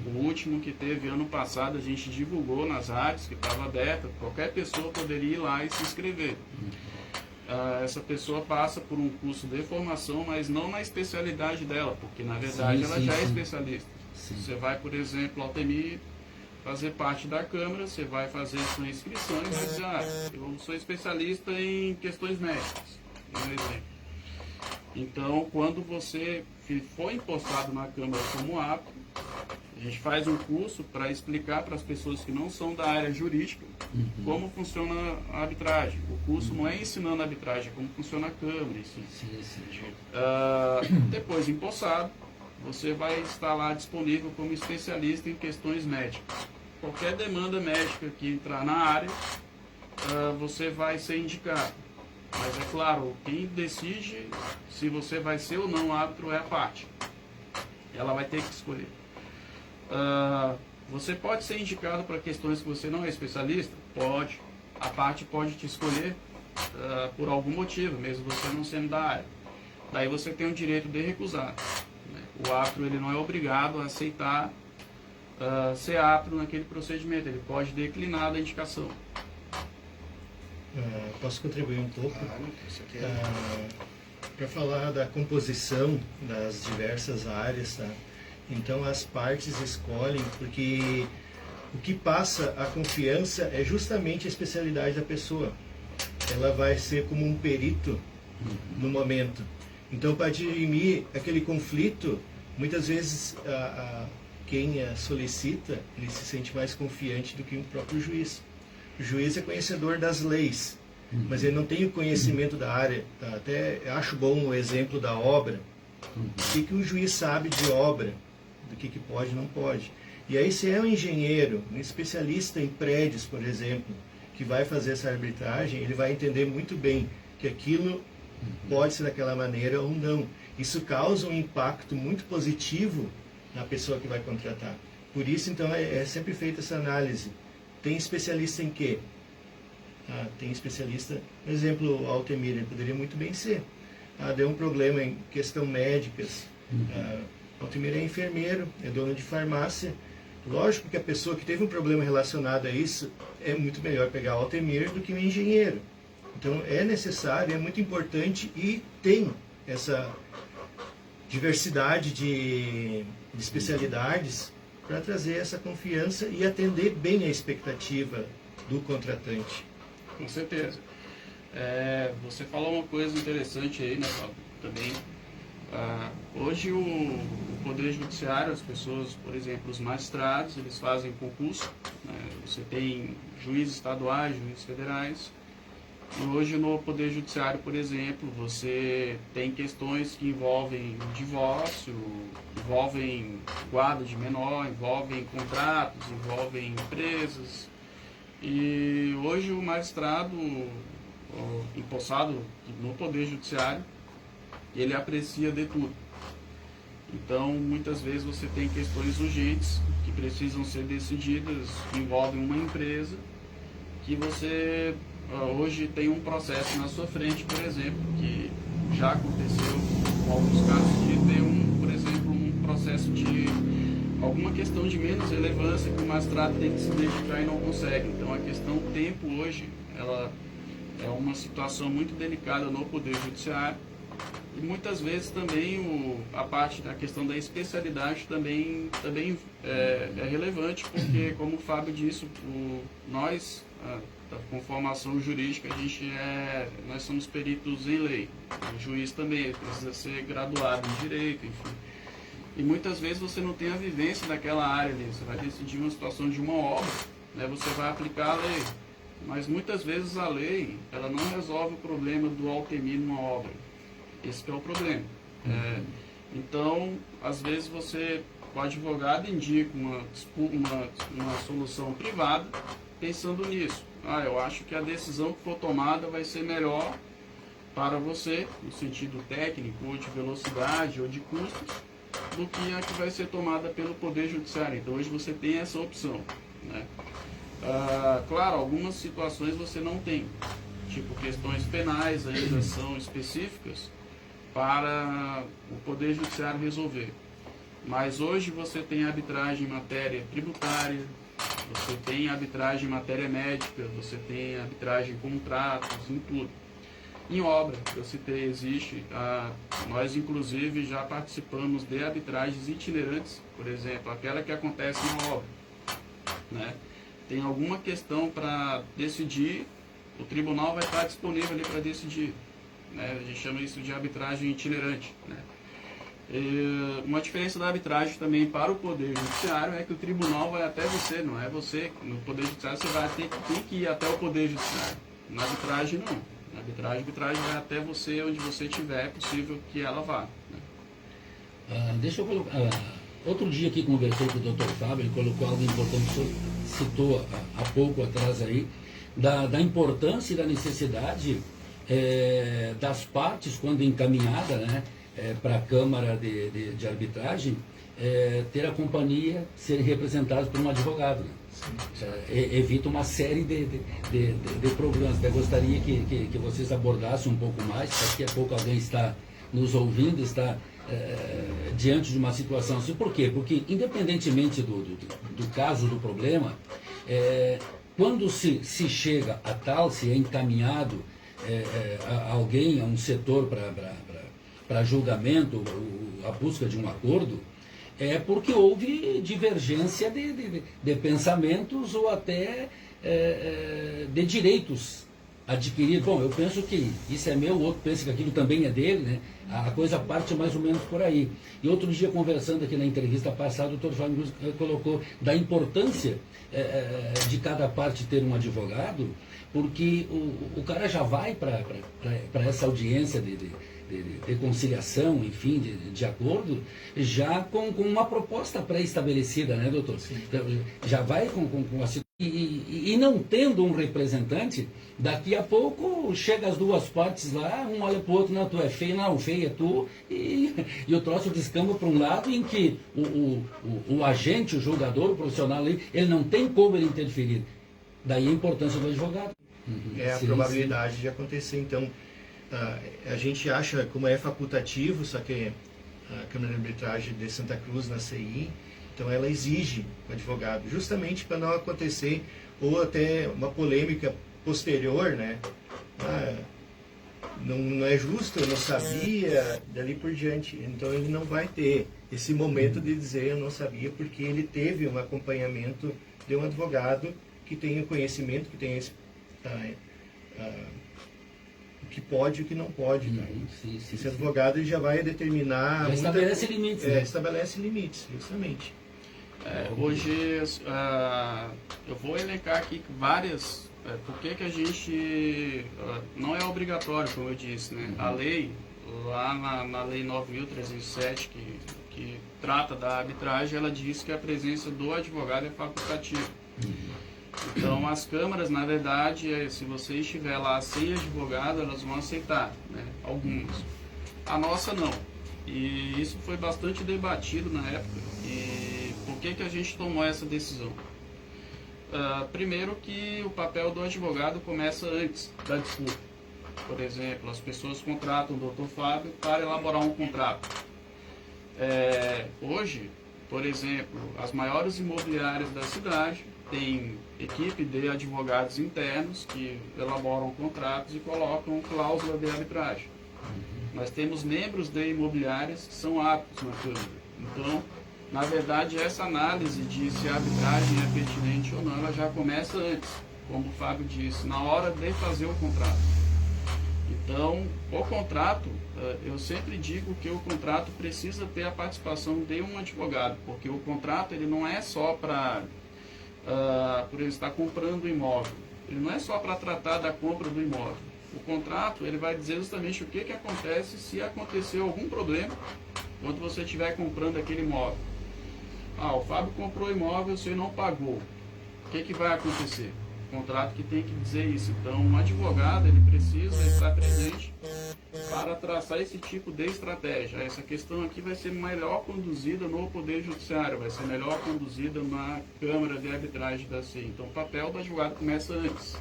O último que teve ano passado, a gente divulgou nas áreas que estava aberta, qualquer pessoa poderia ir lá e se inscrever. Essa pessoa passa por um curso de formação, mas não na especialidade dela, porque na verdade ela já é especialista. Você vai, por exemplo, ao TEMI fazer parte da Câmara, você vai fazer sua inscrição e vai dizer, eu sou especialista em questões médicas, por exemplo. Então, quando você for impostado na Câmara como árbitro, a gente faz um curso para explicar para as pessoas que não são da área jurídica como funciona a arbitragem. O curso não é ensinando a arbitragem, é como funciona a Câmara. Depois, empossado, você vai estar lá disponível como especialista em questões médicas. Qualquer demanda médica que entrar na área, você vai ser indicado. Mas é claro, quem decide se você vai ser ou não árbitro é a parte. Ela vai ter que escolher. Você pode ser indicado para questões que você não é especialista? Pode. A parte pode te escolher por algum motivo, mesmo você não sendo da área. Daí você tem o direito de recusar, né? O árbitro ele não é obrigado a aceitar ser árbitro naquele procedimento. Ele pode declinar da indicação. Posso contribuir um pouco? Para falar da composição das diversas áreas, tá? Então as partes escolhem porque o que passa a confiança é justamente a especialidade da pessoa. Ela vai ser como um perito no momento. Então, para dirimir aquele conflito, muitas vezes quem solicita, ele se sente mais confiante do que o próprio juiz. O juiz é conhecedor das leis, mas ele não tem o conhecimento da área. Até acho bom o exemplo da obra. O que um juiz sabe de obra, do que pode e não pode. E aí, se é um engenheiro, um especialista em prédios, por exemplo, que vai fazer essa arbitragem, ele vai entender muito bem que aquilo pode ser daquela maneira ou não. Isso causa um impacto muito positivo na pessoa que vai contratar. Por isso, então, é sempre feita essa análise. Tem especialista em quê? Tem especialista, por exemplo, o Altemir, ele poderia muito bem ser. Deu um problema em questão médicas. Altemir é enfermeiro, é dono de farmácia. Lógico que a pessoa que teve um problema relacionado a isso é muito melhor pegar o Altemir do que um engenheiro. Então é necessário, é muito importante e tem essa diversidade de especialidades para trazer essa confiança e atender bem a expectativa do contratante. Com certeza. Você falou uma coisa interessante aí, né, Fábio? Também. Hoje o Poder Judiciário, as pessoas, por exemplo, os magistrados, eles fazem concurso, né? Você tem juízes estaduais, juízes federais, e hoje no Poder Judiciário, por exemplo, você tem questões que envolvem divórcio, envolvem guarda de menor, envolvem contratos, envolvem empresas, e hoje o magistrado empossado no Poder Judiciário, ele aprecia de tudo. Então, muitas vezes você tem questões urgentes que precisam ser decididas, que envolvem uma empresa, que você hoje tem um processo na sua frente, por exemplo, que já aconteceu em alguns casos de ter, por exemplo, um processo de alguma questão de menos relevância que o magistrado tem que se dedicar e não consegue. Então, a questão tempo hoje, ela é uma situação muito delicada no Poder Judiciário. E muitas vezes também a parte da questão da especialidade também é relevante, porque, como o Fábio disse, nós, com formação jurídica, nós somos peritos em lei. O juiz também precisa ser graduado em direito, enfim. E muitas vezes você não tem a vivência daquela área ali. Você vai decidir uma situação de uma obra, né, você vai aplicar a lei. Mas muitas vezes a lei ela não resolve o problema do Altemir numa obra. Esse que é o problema. Então, às vezes o advogado indica uma solução privada pensando nisso. Eu acho que a decisão que for tomada vai ser melhor para você, no sentido técnico, ou de velocidade, ou de custos, do que a que vai ser tomada pelo Poder Judiciário. Então, hoje você tem essa opção, né? Claro, algumas situações você não tem, tipo questões penais ainda são específicas para o Poder Judiciário resolver. Mas hoje você tem arbitragem em matéria tributária, você tem arbitragem em matéria médica, você tem arbitragem em contratos, em tudo. Em obra, que eu citei, existe, nós inclusive já participamos de arbitragens itinerantes, por exemplo, aquela que acontece na obra, né? Tem alguma questão para decidir, o tribunal vai estar disponível ali para decidir, né? A gente chama isso de arbitragem itinerante, né? E uma diferença da arbitragem também para o Poder Judiciário é que o tribunal vai até você, não é você. No Poder Judiciário você vai ter que ir até o Poder Judiciário. Na arbitragem não. Na arbitragem vai até você onde você estiver, é possível que ela vá, né? Deixa eu colocar. Outro dia aqui conversei com o Dr. Fábio, ele colocou algo importante, o senhor citou há pouco atrás aí, da importância e da necessidade das partes, quando encaminhada, né, para a Câmara de Arbitragem, ter a companhia, serem representados por um advogado. Né? Evita uma série de problemas. Até gostaria que vocês abordassem um pouco mais, daqui a pouco alguém está nos ouvindo, está diante de uma situação assim. Por quê? Porque, independentemente do caso, do problema, quando se chega a tal, se é encaminhado a alguém, a um setor para julgamento, a busca de um acordo, é porque houve divergência de pensamentos ou até de direitos adquiridos. Bom, eu penso que isso é meu, o outro pensa que aquilo também é dele, né? A coisa parte mais ou menos por aí. E outro dia, conversando aqui na entrevista passada, o Dr. Fábio colocou da importância de cada parte ter um advogado, porque o cara já vai para essa audiência de conciliação, enfim, de acordo, já com uma proposta pré-estabelecida, né, doutor? Então, já vai com a situação. E não tendo um representante, daqui a pouco chega as duas partes lá, um olha para o outro, não, tu é feio, não, feio é tu, e o troço descamba para um lado em que o agente, o julgador, o profissional ali, ele não tem como ele interferir. Daí a importância do advogado. É a probabilidade de acontecer. Então, a gente acha, como é facultativo, só que a Câmara de Arbitragem de Santa Cruz, na CI, então ela exige o advogado, justamente para não acontecer, ou até uma polêmica posterior, né? Não é justo, eu não sabia, dali por diante. Então ele não vai ter esse momento de dizer eu não sabia, porque ele teve um acompanhamento de um advogado que tenha conhecimento, que tenha o que pode e o que não pode. Esse advogado ele já vai determinar... Estabelece limites. Né? Estabelece limites, justamente. Hoje eu vou elencar aqui várias... por que a gente... não é obrigatório, como eu disse, né? A lei, lá na Lei 9.307, que trata da arbitragem, ela diz que a presença do advogado é facultativa. Então, as câmaras, na verdade, se você estiver lá sem advogado, elas vão aceitar, né? Algumas. A nossa, não. E isso foi bastante debatido na época. E por que a gente tomou essa decisão? Primeiro que o papel do advogado começa antes da disputa. Por exemplo, as pessoas contratam o Dr. Fábio para elaborar um contrato. Hoje, por exemplo, as maiores imobiliárias da cidade têm equipe de advogados internos que elaboram contratos e colocam cláusula de arbitragem. Nós temos membros de imobiliárias que são aptos na Câmara. Então, na verdade, essa análise de se a arbitragem é pertinente ou não, ela já começa antes, como o Fábio disse, na hora de fazer o contrato. Então, o contrato, eu sempre digo que o contrato precisa ter a participação de um advogado, porque o contrato ele não é só para, por ele estar comprando o imóvel, ele não é só para tratar da compra do imóvel. O contrato ele vai dizer justamente o que acontece se acontecer algum problema quando você estiver comprando aquele imóvel. O Fábio comprou o imóvel, o senhor não pagou. O que vai acontecer? O contrato que tem que dizer isso. Então, um advogado ele precisa estar presente para traçar esse tipo de estratégia. Essa questão aqui vai ser melhor conduzida no Poder Judiciário, vai ser melhor conduzida na Câmara de Arbitragem da CI. Então, o papel do advogado começa antes.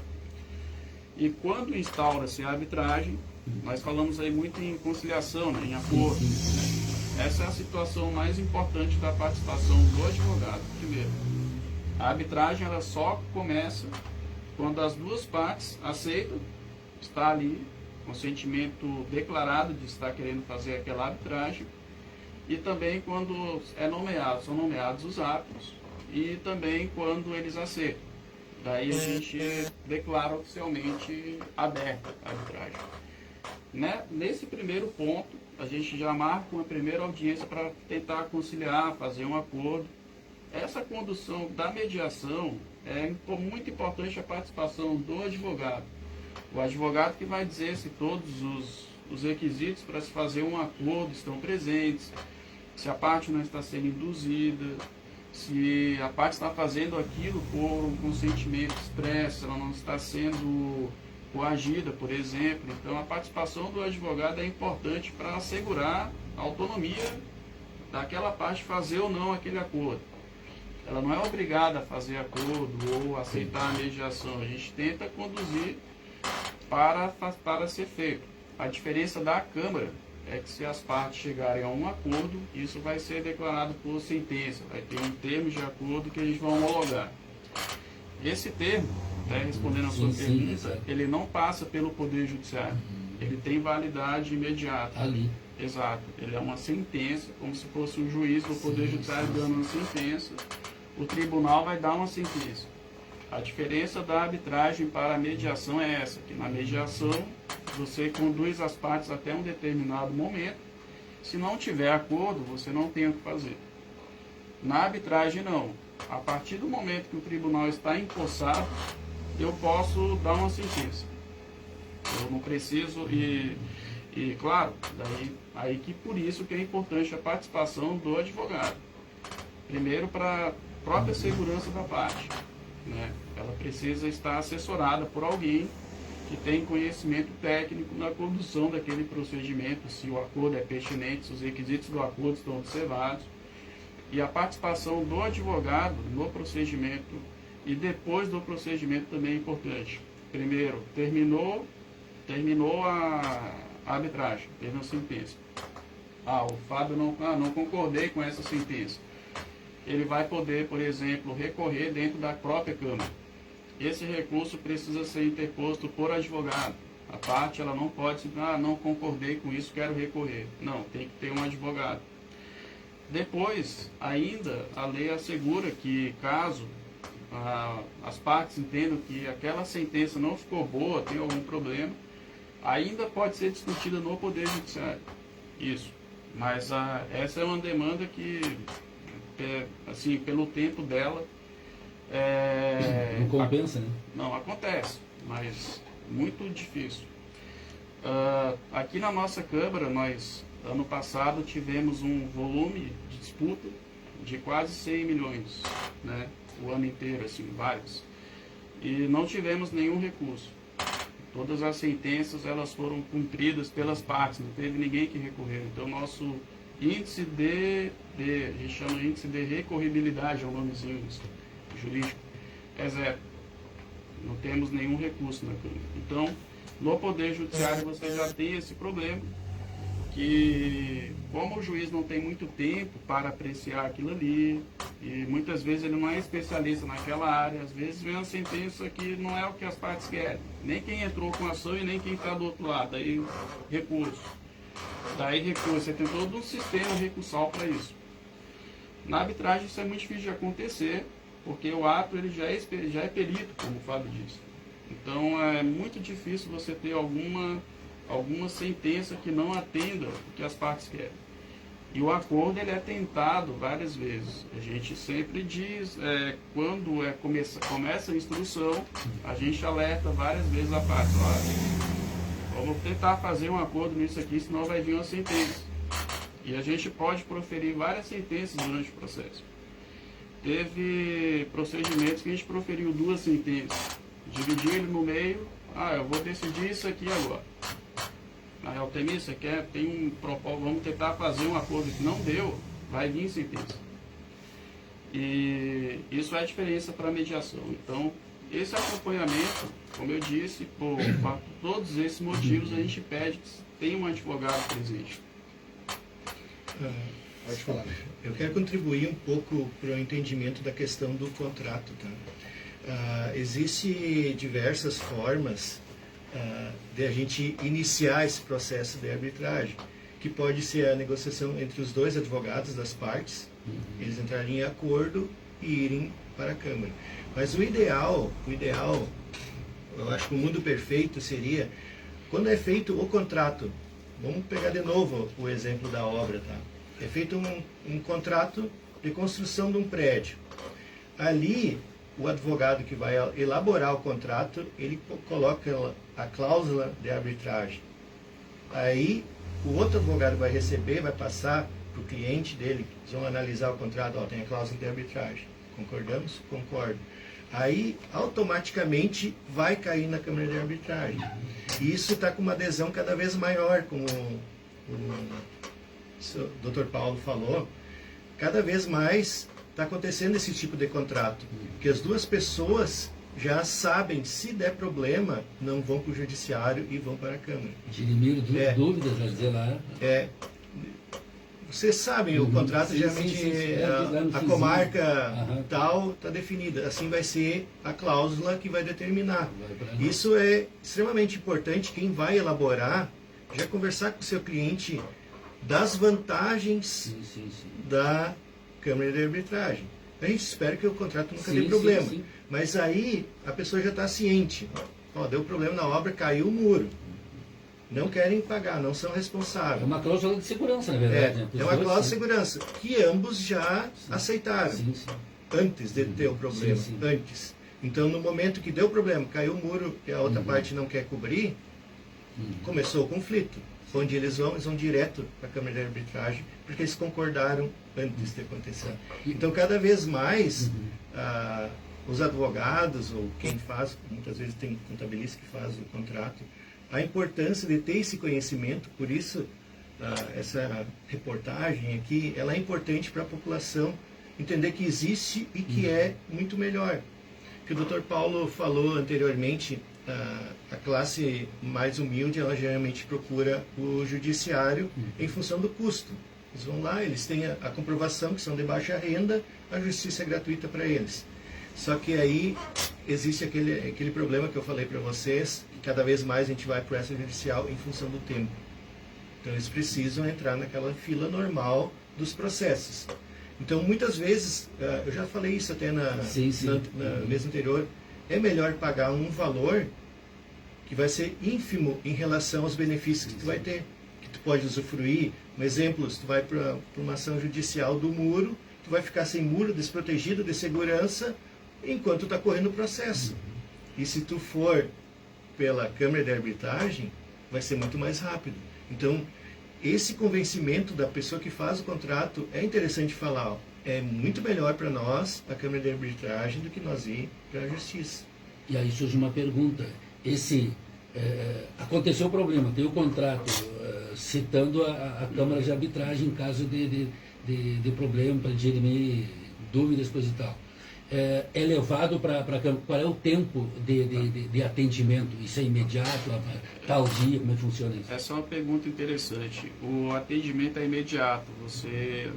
E quando instaura-se a arbitragem, nós falamos aí muito em conciliação, né, em acordo. Essa é a situação mais importante da participação do advogado. Primeiro, a arbitragem ela só começa quando as duas partes aceitam, está ali, consentimento declarado de estar querendo fazer aquela arbitragem, e também quando são nomeados os árbitros, e também quando eles aceitam. Daí a gente declara oficialmente aberta a arbitragem. Nesse primeiro ponto, a gente já marca uma primeira audiência para tentar conciliar, fazer um acordo. Essa condução da mediação é muito importante a participação do advogado. O advogado que vai dizer se todos os requisitos para se fazer um acordo estão presentes, se a parte não está sendo induzida, se a parte está fazendo aquilo por um consentimento expresso, ela não está sendo coagida, por exemplo. Então, a participação do advogado é importante para assegurar a autonomia daquela parte fazer ou não aquele acordo. Ela não é obrigada a fazer acordo ou aceitar a mediação. A gente tenta conduzir para ser feito. A diferença da Câmara é que se as partes chegarem a um acordo, isso vai ser declarado por sentença. Vai ter um termo de acordo que eles vão homologar. Esse termo, respondendo a sua pergunta, ele não passa pelo Poder Judiciário. Ele tem validade imediata. Exato. Ele é uma sentença, como se fosse um juiz do Poder Judiciário dando uma sentença. O tribunal vai dar uma sentença. A diferença da arbitragem para a mediação é essa, que na mediação você conduz as partes até um determinado momento. Se não tiver acordo, você não tem o que fazer. Na arbitragem, não. A partir do momento que o tribunal está empossado, eu posso dar uma sentença. Eu não preciso e claro, aí que por isso que é importante a participação do advogado. Primeiro, para a própria segurança da parte, né? Ela precisa estar assessorada por alguém que tem conhecimento técnico na condução daquele procedimento, se o acordo é pertinente, se os requisitos do acordo estão observados. E a participação do advogado no procedimento e depois do procedimento também é importante. Primeiro, terminou a arbitragem, teve uma sentença. O Fábio não concordei com essa sentença. Ele vai poder, por exemplo, recorrer dentro da própria Câmara. Esse recurso precisa ser interposto por advogado. A parte ela não pode simplesmente, não concordei com isso, quero recorrer. Não, tem que ter um advogado. Depois, ainda, a lei assegura que caso as partes entendam que aquela sentença não ficou boa, tem algum problema, ainda pode ser discutida no Poder Judiciário. Isso. Mas essa é uma demanda que, assim, pelo tempo dela... não compensa, né? Não, acontece, mas muito difícil. Aqui na nossa Câmara, nós, ano passado, tivemos um volume de disputa de quase 100 milhões, né? O ano inteiro, assim, vários. E não tivemos nenhum recurso. Todas as sentenças, elas foram cumpridas pelas partes, não teve ninguém que recorreu. Então, nosso índice a gente chama de índice de recorribilidade, é um nomezinho jurídico, é zero. Não temos nenhum recurso na Câmara. Então, no Poder Judiciário você já tem esse problema, que como o juiz não tem muito tempo para apreciar aquilo ali, e muitas vezes ele não é especialista naquela área, às vezes vem uma sentença que não é o que as partes querem, nem quem entrou com a ação e nem quem está do outro lado, daí recurso. Você tem todo um sistema recursal para isso. Na arbitragem isso é muito difícil de acontecer, porque o árbitro ele já é perito, como o Fábio disse. Então é muito difícil você ter alguma sentença que não atenda o que as partes querem. E o acordo ele é tentado várias vezes. A gente sempre diz, quando começa a instrução, a gente alerta várias vezes a parte. Vamos tentar fazer um acordo nisso aqui, senão vai vir uma sentença. E a gente pode proferir várias sentenças durante o processo. Teve procedimentos que a gente proferiu 2 sentenças. Dividiu ele no meio, eu vou decidir isso aqui agora. Altemir, você tem um propósito, vamos tentar fazer um acordo que não deu, vai vir sentença. E isso é a diferença para a mediação. Então, esse acompanhamento, como eu disse, por todos esses motivos, a gente pede que tenha um advogado presente. Pode falar. Eu quero contribuir um pouco para o entendimento da questão do contrato. Tá? Existem diversas formas de a gente iniciar esse processo de arbitragem, que pode ser a negociação entre os 2 advogados das partes, eles entrarem em acordo e irem para a Câmara. Mas o ideal, eu acho que o mundo perfeito seria quando é feito o contrato. Vamos pegar de novo o exemplo da obra, tá? É feito um contrato de construção de um prédio. Ali, o advogado que vai elaborar o contrato, ele coloca a cláusula de arbitragem. Aí, o outro advogado vai receber, vai passar para o cliente dele, eles vão analisar o contrato, tem a cláusula de arbitragem. Concordamos? Concordo. Aí, automaticamente, vai cair na Câmara de Arbitragem. E isso está com uma adesão cada vez maior, como o Dr. Paulo falou, cada vez mais está acontecendo esse tipo de contrato, que as 2 pessoas já sabem, se der problema, não vão para o judiciário e vão para a Câmara. Dirimir dúvidas, vai dizer lá. Vocês sabem, o contrato geralmente, a comarca tal está definida, assim vai ser a cláusula que vai determinar. Isso é extremamente importante, quem vai elaborar, já conversar com o seu cliente das vantagens Sim. da Câmara de Arbitragem. A gente espera que o contrato nunca dê Sim, problema. sim. Mas aí a pessoa já está ciente. Ó, deu problema na obra, caiu o muro. Não querem pagar, não são É responsáveis. uma cláusula de segurança, na verdade. né? É Os uma dois, cláusula de sim. segurança que ambos já aceitaram Sim. antes de ter o problema. Sim. Antes. Então, no momento que deu problema, caiu o muro e a outra parte não quer cobrir, começou o conflito. Onde eles vão direto para a Câmara de Arbitragem, porque eles concordaram antes de acontecer. Então, cada vez mais, os advogados, ou quem faz, muitas vezes tem contabilista que faz o contrato, a importância de ter esse conhecimento, por isso, essa reportagem aqui, ela é importante para a população entender que existe e que é muito melhor. Que o Dr. Paulo falou anteriormente, a classe mais humilde, ela geralmente procura o judiciário em função do custo. Eles vão lá, eles têm a comprovação que são de baixa renda, a justiça é gratuita para eles. Só que aí existe aquele problema que eu falei para vocês, que cada vez mais a gente vai para o extrajudicial em função do tempo. Então eles precisam entrar naquela fila normal dos processos. Então muitas vezes, eu já falei isso até na mesa anterior, é melhor pagar um valor que vai ser ínfimo em relação aos benefícios que tu vai ter, que tu pode usufruir. Um exemplo, se tu vai para uma ação judicial do muro, tu vai ficar sem muro, desprotegido de segurança, enquanto está correndo o processo. E se tu for pela Câmara de Arbitragem, vai ser muito mais rápido. Então, esse convencimento da pessoa que faz o contrato é interessante falar. Ó, é muito melhor para nós a Câmara de Arbitragem do que nós ir para a Justiça. E aí surge uma pergunta. Aconteceu o problema, tem o contrato citando a Câmara de Arbitragem em caso de problema, para dirimir dúvidas, coisa e tal. É levado para a Câmara. Qual é o tempo de atendimento? Isso é imediato? Tal dia? Como é que funciona isso? Essa é uma pergunta interessante. O atendimento é imediato. Você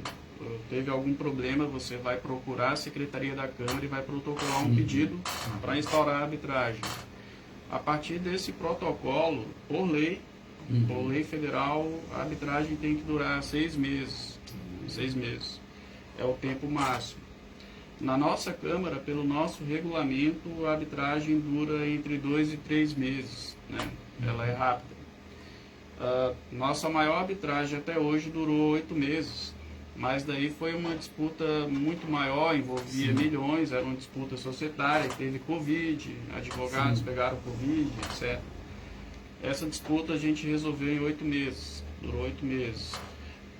teve algum problema, você vai procurar a Secretaria da Câmara e vai protocolar um pedido para instaurar a arbitragem. A partir desse protocolo, por lei federal, a arbitragem tem que durar 6 meses. 6 meses. É o tempo máximo. Na nossa Câmara, pelo nosso regulamento, a arbitragem dura entre 2 e 3 meses. Né? Ela é rápida. Nossa maior arbitragem até hoje durou 8 meses. Mas daí foi uma disputa muito maior, envolvia milhões, era uma disputa societária, teve Covid, advogados pegaram Covid, etc. Essa disputa a gente resolveu em 8 meses, durou 8 meses.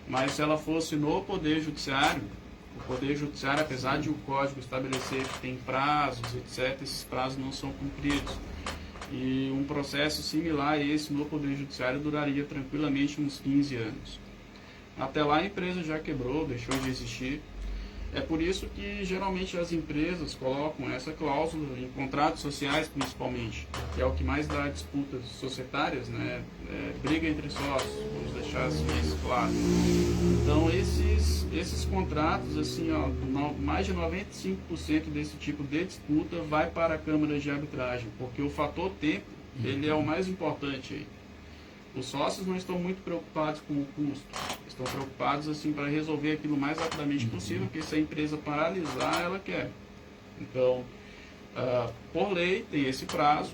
Mas se ela fosse no Poder Judiciário, o Poder Judiciário, apesar de o Código estabelecer que tem prazos, etc., esses prazos não são cumpridos. E um processo similar a esse no Poder Judiciário duraria tranquilamente uns 15 anos. Até lá a empresa já quebrou, deixou de existir. É por isso que geralmente as empresas colocam essa cláusula em contratos sociais, principalmente, que é o que mais dá disputas societárias, né? Briga entre sócios, vamos deixar assim isso claro. Então esses contratos, assim, ó, mais de 95% desse tipo de disputa vai para a Câmara de Arbitragem, porque o fator tempo, ele é o mais importante aí. Os sócios não estão muito preocupados com o custo, estão preocupados assim para resolver aquilo o mais rapidamente possível, porque se a empresa paralisar, ela quer. Então, por lei, tem esse prazo.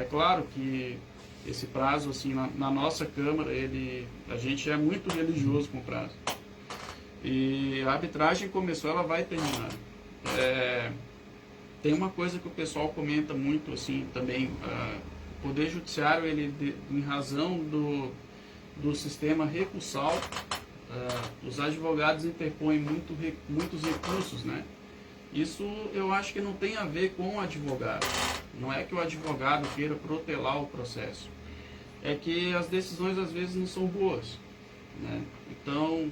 É claro que esse prazo, assim, na nossa Câmara, a gente é muito religioso com o prazo. E a arbitragem começou, ela vai terminar. Tem uma coisa que o pessoal comenta muito, assim, também. O Poder Judiciário, em razão do sistema recursal, os advogados interpõem muitos recursos, né? Isso eu acho que não tem a ver com o advogado. Não é que o advogado queira protelar o processo. É que as decisões às vezes não são boas, né? Então,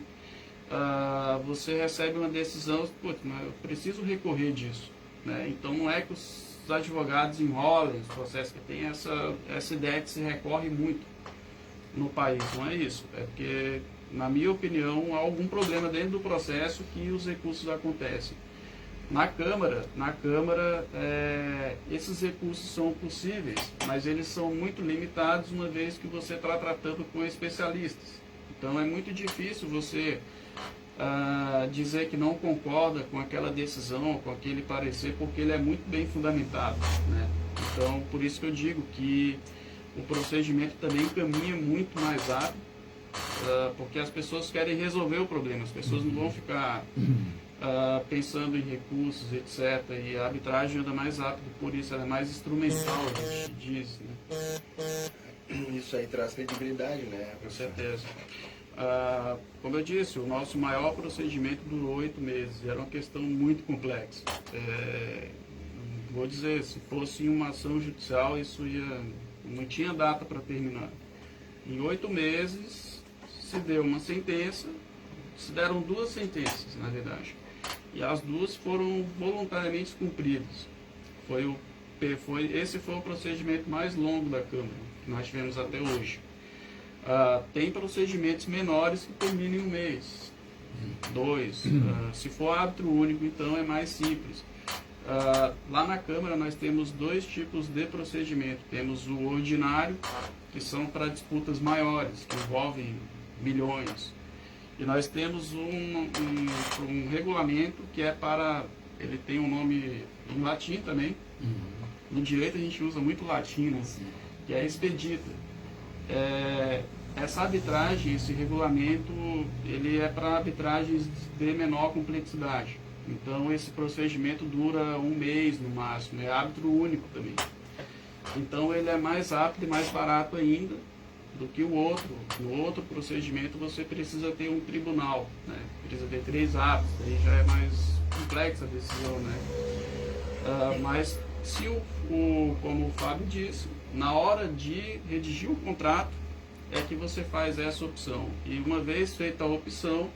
você recebe uma decisão, mas eu preciso recorrer disso, né? Então não é que os advogados enrolam os processos, que tem essa ideia que se recorre muito no país. Não é isso. É porque, na minha opinião, há algum problema dentro do processo que os recursos acontecem. Na Câmara, esses recursos são possíveis, mas eles são muito limitados, uma vez que você está tratando com especialistas. Então é muito difícil você dizer que não concorda com aquela decisão, com aquele parecer, porque ele é muito bem fundamentado, né? Então, por isso que eu digo que o procedimento também caminha muito mais rápido, porque as pessoas querem resolver o problema, as pessoas não vão ficar pensando em recursos, etc. E a arbitragem anda mais rápido, por isso ela é mais instrumental, a gente diz, né? Isso aí traz credibilidade, né? Com certeza. Como eu disse, o nosso maior procedimento durou 8 meses, era uma questão muito complexa. Vou dizer, se fosse uma ação judicial, não tinha data para terminar. Em 8 meses se deu uma sentença, se deram 2 sentenças, na verdade, e as 2 foram voluntariamente cumpridas. Esse foi o procedimento mais longo da Câmara, que nós tivemos até hoje. Tem procedimentos menores que terminam em 1 mês, 2. Se for árbitro único, então é mais simples. Lá na Câmara nós temos 2 tipos de procedimento. Temos o ordinário, que são para disputas maiores, que envolvem milhões. E nós temos um regulamento que é para... Ele tem um nome em latim também. No direito a gente usa muito latim, né? Que é expedita. Essa arbitragem, esse regulamento, ele é para arbitragens de menor complexidade. Então esse procedimento dura 1 mês no máximo, é árbitro único também. Então ele é mais rápido e mais barato ainda do que o outro. No outro procedimento você precisa ter um tribunal, né? Precisa ter 3 árbitros, aí já é mais complexa a decisão, né? Mas se como o Fábio disse, na hora de redigir o contrato é que você faz essa opção. E uma vez feita a opção,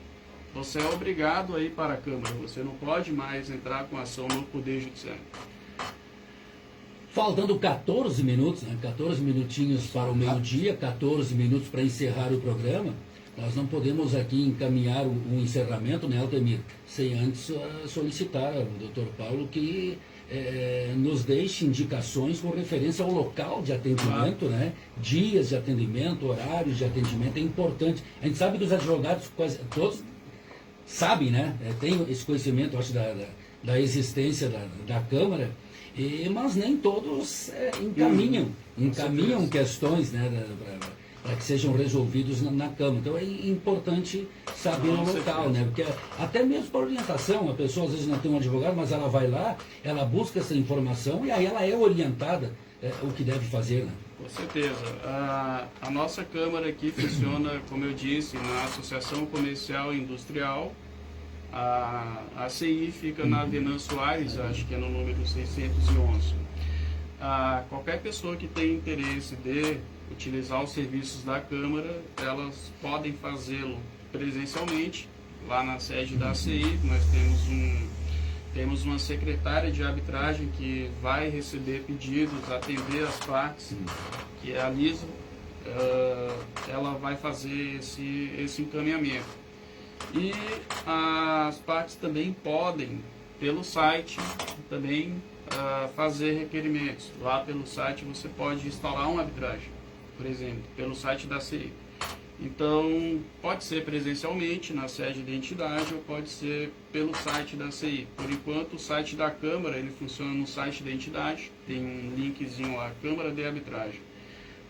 você é obrigado a ir para a Câmara. Você não pode mais entrar com ação no Poder Judiciário. Faltando 14 minutos, né? 14 minutinhos para o meio-dia, 14 minutos para encerrar o programa, nós não podemos aqui encaminhar o encerramento, né, Altemir, sem antes solicitar ao Dr. Paulo que nos deixe indicações com referência ao local de atendimento, né? Dias de atendimento, horários de atendimento, é importante. A gente sabe que os advogados quase todos sabem, né? Tem esse conhecimento, acho, da existência da Câmara, mas nem todos encaminham questões, né, para que sejam resolvidos na Câmara. Então é importante saber o local, né? Porque até mesmo para orientação, a pessoa às vezes não tem um advogado, mas ela vai lá, ela busca essa informação e aí ela é orientada o que deve fazer, né? Com certeza. A nossa Câmara aqui funciona, como eu disse, na Associação Comercial e Industrial. A ACI fica na Venâncio Aires, acho que é no número 611. Qualquer pessoa que tenha interesse de utilizar os serviços da Câmara, elas podem fazê-lo presencialmente, lá na sede da ACI. Nós temos uma secretária de arbitragem que vai receber pedidos, atender as partes, que é a Lisa. Ela vai fazer esse encaminhamento. E as partes também podem, pelo site, também fazer requerimentos. Lá pelo site você pode instalar uma arbitragem, por exemplo, pelo site da CI. Então, pode ser presencialmente na sede da entidade ou pode ser pelo site da CI. Por enquanto, o site da Câmara, ele funciona no site da entidade, tem um linkzinho lá, Câmara de Arbitragem.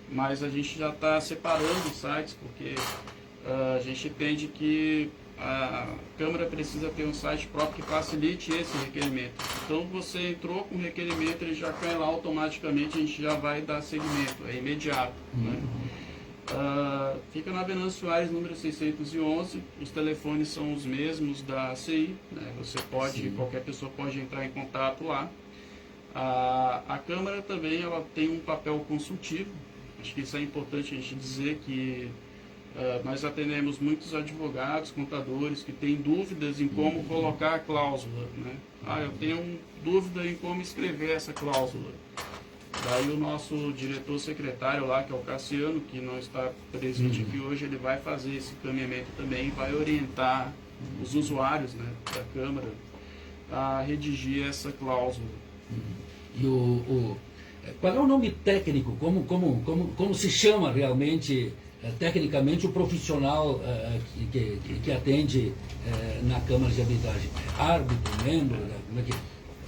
Mas a gente já está separando os sites, porque a gente entende que a Câmara precisa ter um site próprio que facilite esse requerimento. Então, você entrou com o requerimento, ele já cai lá automaticamente, a gente já vai dar seguimento, é imediato, né? Fica na Venâncio Aires, número 611, os telefones são os mesmos da ACI, né? Você pode, qualquer pessoa pode entrar em contato lá. A Câmara também ela tem um papel consultivo, acho que isso é importante a gente dizer que nós atendemos muitos advogados, contadores que têm dúvidas em como colocar a cláusula, né? Eu tenho dúvida em como escrever essa cláusula. Daí o nosso diretor secretário lá, que é o Cassiano, que não está presente aqui hoje, ele vai fazer esse encaminhamento também e vai orientar os usuários, né, da Câmara a redigir essa cláusula. E qual é o nome técnico? Como se chama realmente tecnicamente o profissional que atende na Câmara de Arbitragem? Árbitro, membro, como é que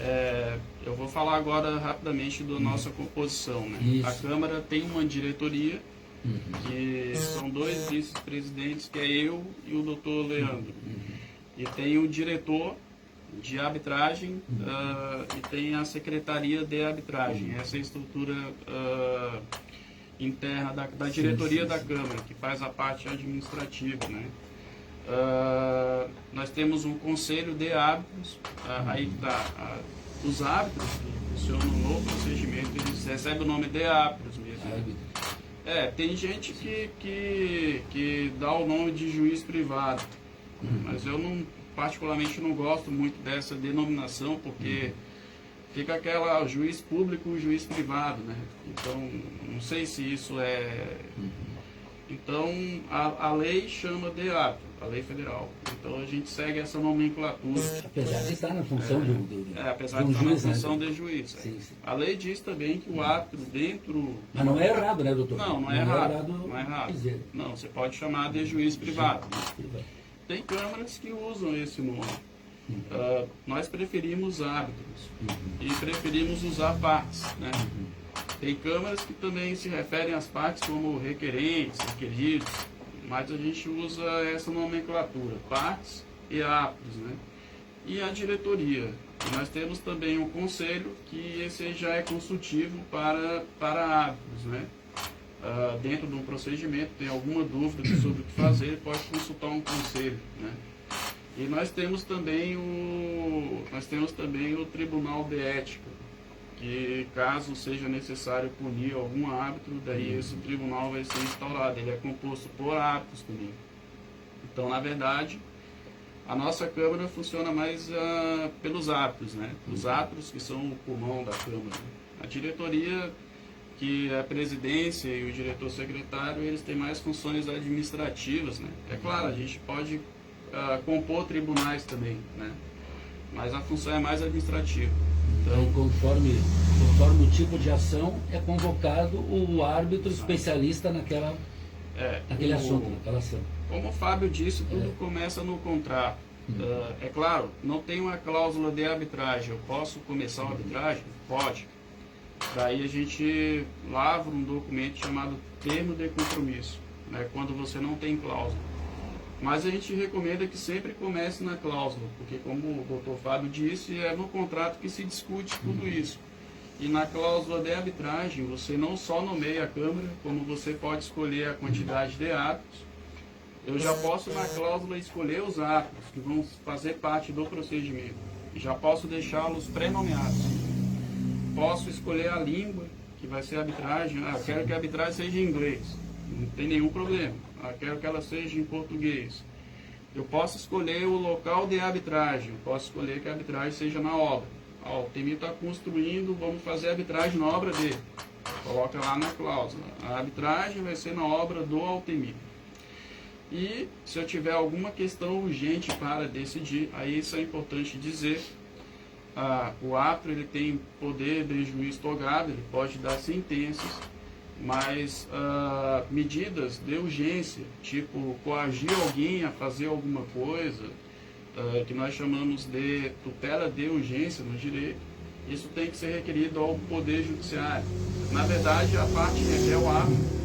é? Eu vou falar agora rapidamente da nossa composição, né? Isso. A Câmara tem uma diretoria, que são 2 vice-presidentes, que é eu e o doutor Leandro. E tem o diretor de arbitragem e tem a secretaria de arbitragem. Essa é a estrutura interna da diretoria da Câmara, que faz a parte administrativa, né? Nós temos um conselho de árbitros, aí está, os árbitros que funcionam no procedimento, eles recebem o nome de árbitros mesmo. Tem gente que dá o nome de juiz privado, mas eu particularmente não gosto muito dessa denominação, porque fica aquela juiz público e juiz privado, né? Então, não sei se isso é... Então, a lei chama de árbitro, a lei federal. Então, a gente segue essa nomenclatura. Apesar de estar na função apesar de estar na função de juiz. Sim. A lei diz também que o árbitro dentro... Mas não é errado, né, doutor? Não é errado. Não é errado. Não, você pode chamar de juiz privado. Tem câmaras que usam esse nome. Nós preferimos árbitros e preferimos usar partes, né? Tem câmaras que também se referem às partes como requerentes, requeridos, mas a gente usa essa nomenclatura, partes e árbitros, né? E a diretoria. E nós temos também um conselho, que esse já é consultivo para árbitros, né? Dentro de um procedimento, tem alguma dúvida sobre o que fazer, pode consultar um conselho, né? E nós temos também o Tribunal de Ética, que caso seja necessário punir algum árbitro, daí esse tribunal vai ser instaurado. Ele é composto por árbitros também. Então, na verdade, a nossa Câmara funciona mais pelos árbitros, né? Os árbitros que são o pulmão da Câmara. A diretoria, que é a presidência e o diretor-secretário, eles têm mais funções administrativas, né? É claro, a gente pode compor tribunais também, né? Mas a função é mais administrativa. Então, conforme o tipo de ação, é convocado o árbitro especialista naquele assunto, naquela ação. Como o Fábio disse, tudo começa no contrato. É claro, não tem uma cláusula de arbitragem. Eu posso começar a arbitragem? Pode. Daí a gente lavra um documento chamado termo de compromisso, né, quando você não tem cláusula. Mas a gente recomenda que sempre comece na cláusula, porque como o doutor Fábio disse, é no contrato que se discute tudo isso. E na cláusula de arbitragem, você não só nomeia a Câmara, como você pode escolher a quantidade de árbitros. Eu já posso na cláusula escolher os árbitros que vão fazer parte do procedimento. E já posso deixá-los pré-nomeados. Posso escolher a língua que vai ser a arbitragem. Eu quero que a arbitragem seja em inglês. Não tem nenhum problema. Quero que ela seja em português. Eu posso escolher o local de arbitragem. Eu posso escolher que a arbitragem seja na obra. O Temir está construindo, vamos fazer a arbitragem na obra dele. Coloca lá na cláusula. A arbitragem vai ser na obra do Altemir. E se eu tiver alguma questão urgente para decidir, aí isso é importante dizer. O árbitro ele tem poder de juiz togado, ele pode dar sentenças, mas medidas de urgência, tipo coagir alguém a fazer alguma coisa, que nós chamamos de tutela de urgência no direito, isso tem que ser requerido ao Poder Judiciário. Na verdade, a parte requer o árbitro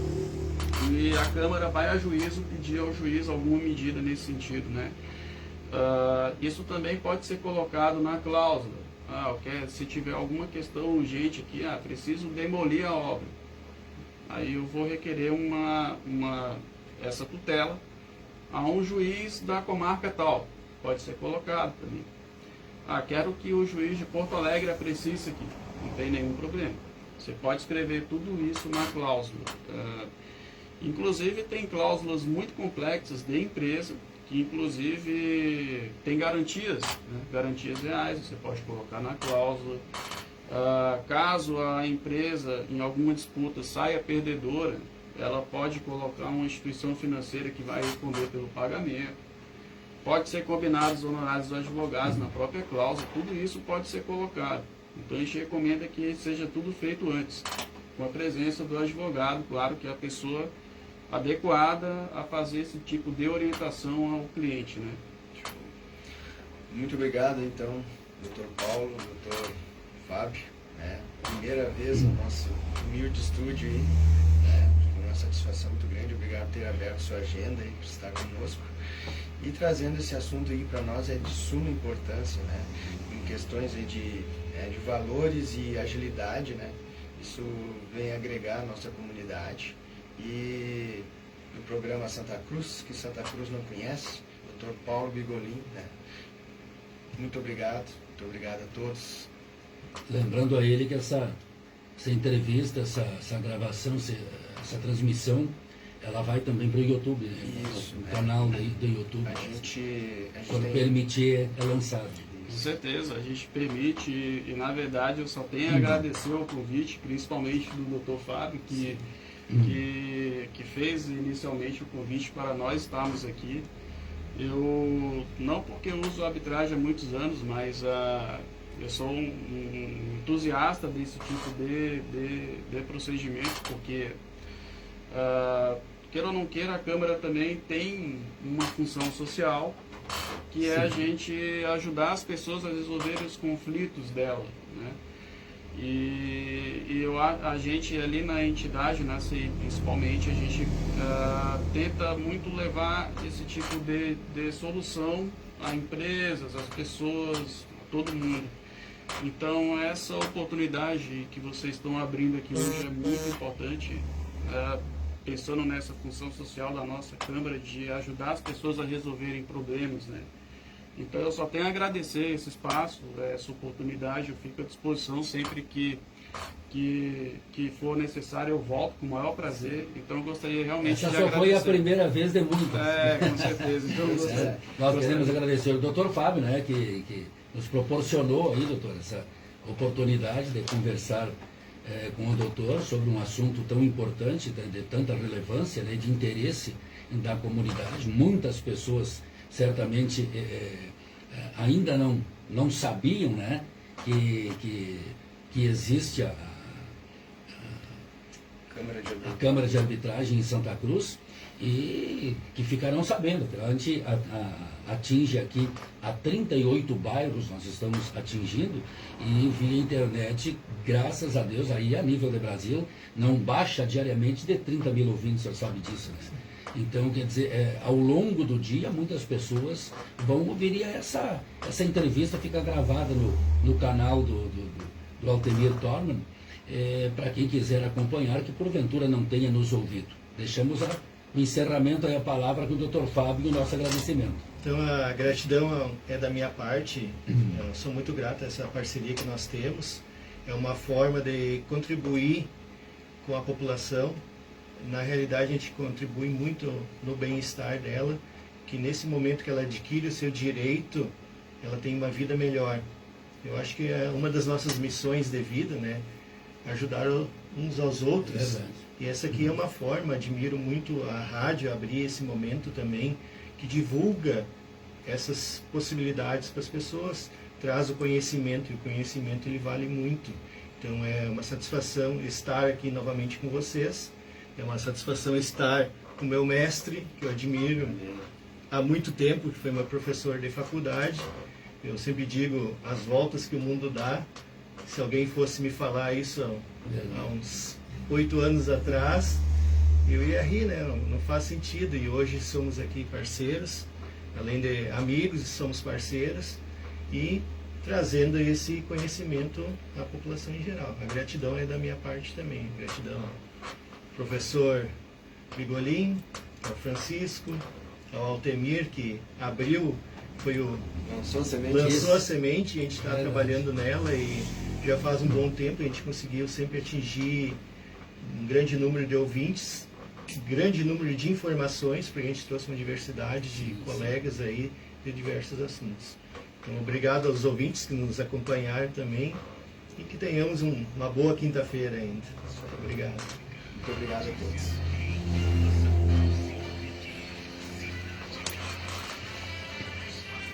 e a Câmara vai a juízo pedir ao juiz alguma medida nesse sentido, né? Isso também pode ser colocado na cláusula. Se tiver alguma questão urgente aqui, preciso demolir a obra. Aí eu vou requerer essa tutela a um juiz da comarca tal. Pode ser colocado também. Quero que o juiz de Porto Alegre aprecie isso aqui. Não tem nenhum problema. Você pode escrever tudo isso na cláusula. Inclusive tem cláusulas muito complexas de empresa, que inclusive tem garantias, né? Garantias reais, você pode colocar na cláusula. Caso a empresa em alguma disputa saia perdedora, ela pode colocar uma instituição financeira que vai responder pelo pagamento. Pode ser combinados os honorários dos advogados na própria cláusula, tudo isso pode ser colocado. Então a gente recomenda que seja tudo feito antes, com a presença do advogado, claro que a pessoa adequada a fazer esse tipo de orientação ao cliente, né? Muito obrigado, então, Dr. Paulo, Dr. Fábio, né? Primeira vez no nosso humilde estúdio aí, né? Foi uma satisfação muito grande. Obrigado por ter aberto sua agenda aí para estar conosco e trazendo esse assunto aí para nós é de suma importância, né? Em questões aí de valores e agilidade, né? Isso vem agregar a nossa comunidade. E no programa Santa Cruz, que Santa Cruz não conhece, Dr. Paulo Bigolin, né? Muito obrigado a todos. Lembrando a ele que essa entrevista, essa gravação, essa transmissão, ela vai também para o YouTube, né? Isso, no canal do YouTube. A gente Quando tem... permitir, é lançado. Com certeza, a gente permite e na verdade eu só tenho a agradecer o convite, principalmente do Dr. Fábio, que fez inicialmente o convite para nós estarmos aqui. Eu, não porque eu uso a arbitragem há muitos anos, mas eu sou um entusiasta desse tipo de procedimento, porque, queira ou não queira, a Câmara também tem uma função social, que é a gente ajudar as pessoas a resolverem os conflitos dela, né? E a gente ali na entidade, na CI principalmente, a gente tenta muito levar esse tipo de solução a empresas, às pessoas, a todo mundo. Então essa oportunidade que vocês estão abrindo aqui hoje é muito importante, pensando nessa função social da nossa Câmara de ajudar as pessoas a resolverem problemas, né? Então eu só tenho a agradecer esse espaço, essa oportunidade. Eu fico à disposição sempre que for necessário, eu volto com o maior prazer. Então eu gostaria realmente de agradecer. Essa só foi a primeira vez de muitas. Com certeza. Então, nós queremos agradecer ao Dr. Fábio, né, que nos proporcionou aí, doutor, essa oportunidade de conversar com o doutor sobre um assunto tão importante, de tanta relevância, né, de interesse da comunidade. Muitas pessoas certamente ainda não sabiam, né, que existe a Câmara de Arbitragem em Santa Cruz e que ficarão sabendo. A gente atinge aqui a 38 bairros, nós estamos atingindo, e via internet, graças a Deus, aí a nível de Brasil, não baixa diariamente de 30 mil ouvintes, o senhor sabe disso, né? Então, quer dizer, ao longo do dia, muitas pessoas vão ouvir, e essa entrevista fica gravada no canal do Altemir Torman, para quem quiser acompanhar, que porventura não tenha nos ouvido. Deixamos o encerramento aí a palavra com o Dr. Fábio e o nosso agradecimento. Então, a gratidão é da minha parte. Eu sou muito grato a essa parceria que nós temos. É uma forma de contribuir com a população. Na realidade, a gente contribui muito no bem-estar dela, que nesse momento que ela adquire o seu direito, ela tem uma vida melhor. Eu acho que é uma das nossas missões de vida, né? Ajudar uns aos outros. E essa aqui é uma forma, admiro muito a rádio abrir esse momento também, que divulga essas possibilidades para as pessoas, traz o conhecimento, e o conhecimento ele vale muito. Então é uma satisfação estar aqui novamente com vocês. É uma satisfação estar com o meu mestre, que eu admiro há muito tempo, que foi meu professor de faculdade. Eu sempre digo as voltas que o mundo dá. Se alguém fosse me falar isso há uns 8 anos atrás, eu ia rir, né? Não faz sentido. E hoje somos aqui parceiros, além de amigos, somos parceiros, e trazendo esse conhecimento à população em geral. A gratidão é da minha parte também. Gratidão professor Bigolin, ao Francisco, ao Altemir, que abriu, lançou a semente, e a gente está trabalhando nela, e já faz um bom tempo a gente conseguiu sempre atingir um grande número de ouvintes, grande número de informações, porque a gente trouxe uma diversidade de colegas aí de diversos assuntos. Então, obrigado aos ouvintes que nos acompanharam também, e que tenhamos uma boa quinta-feira ainda. Obrigado. Muito obrigado a todos.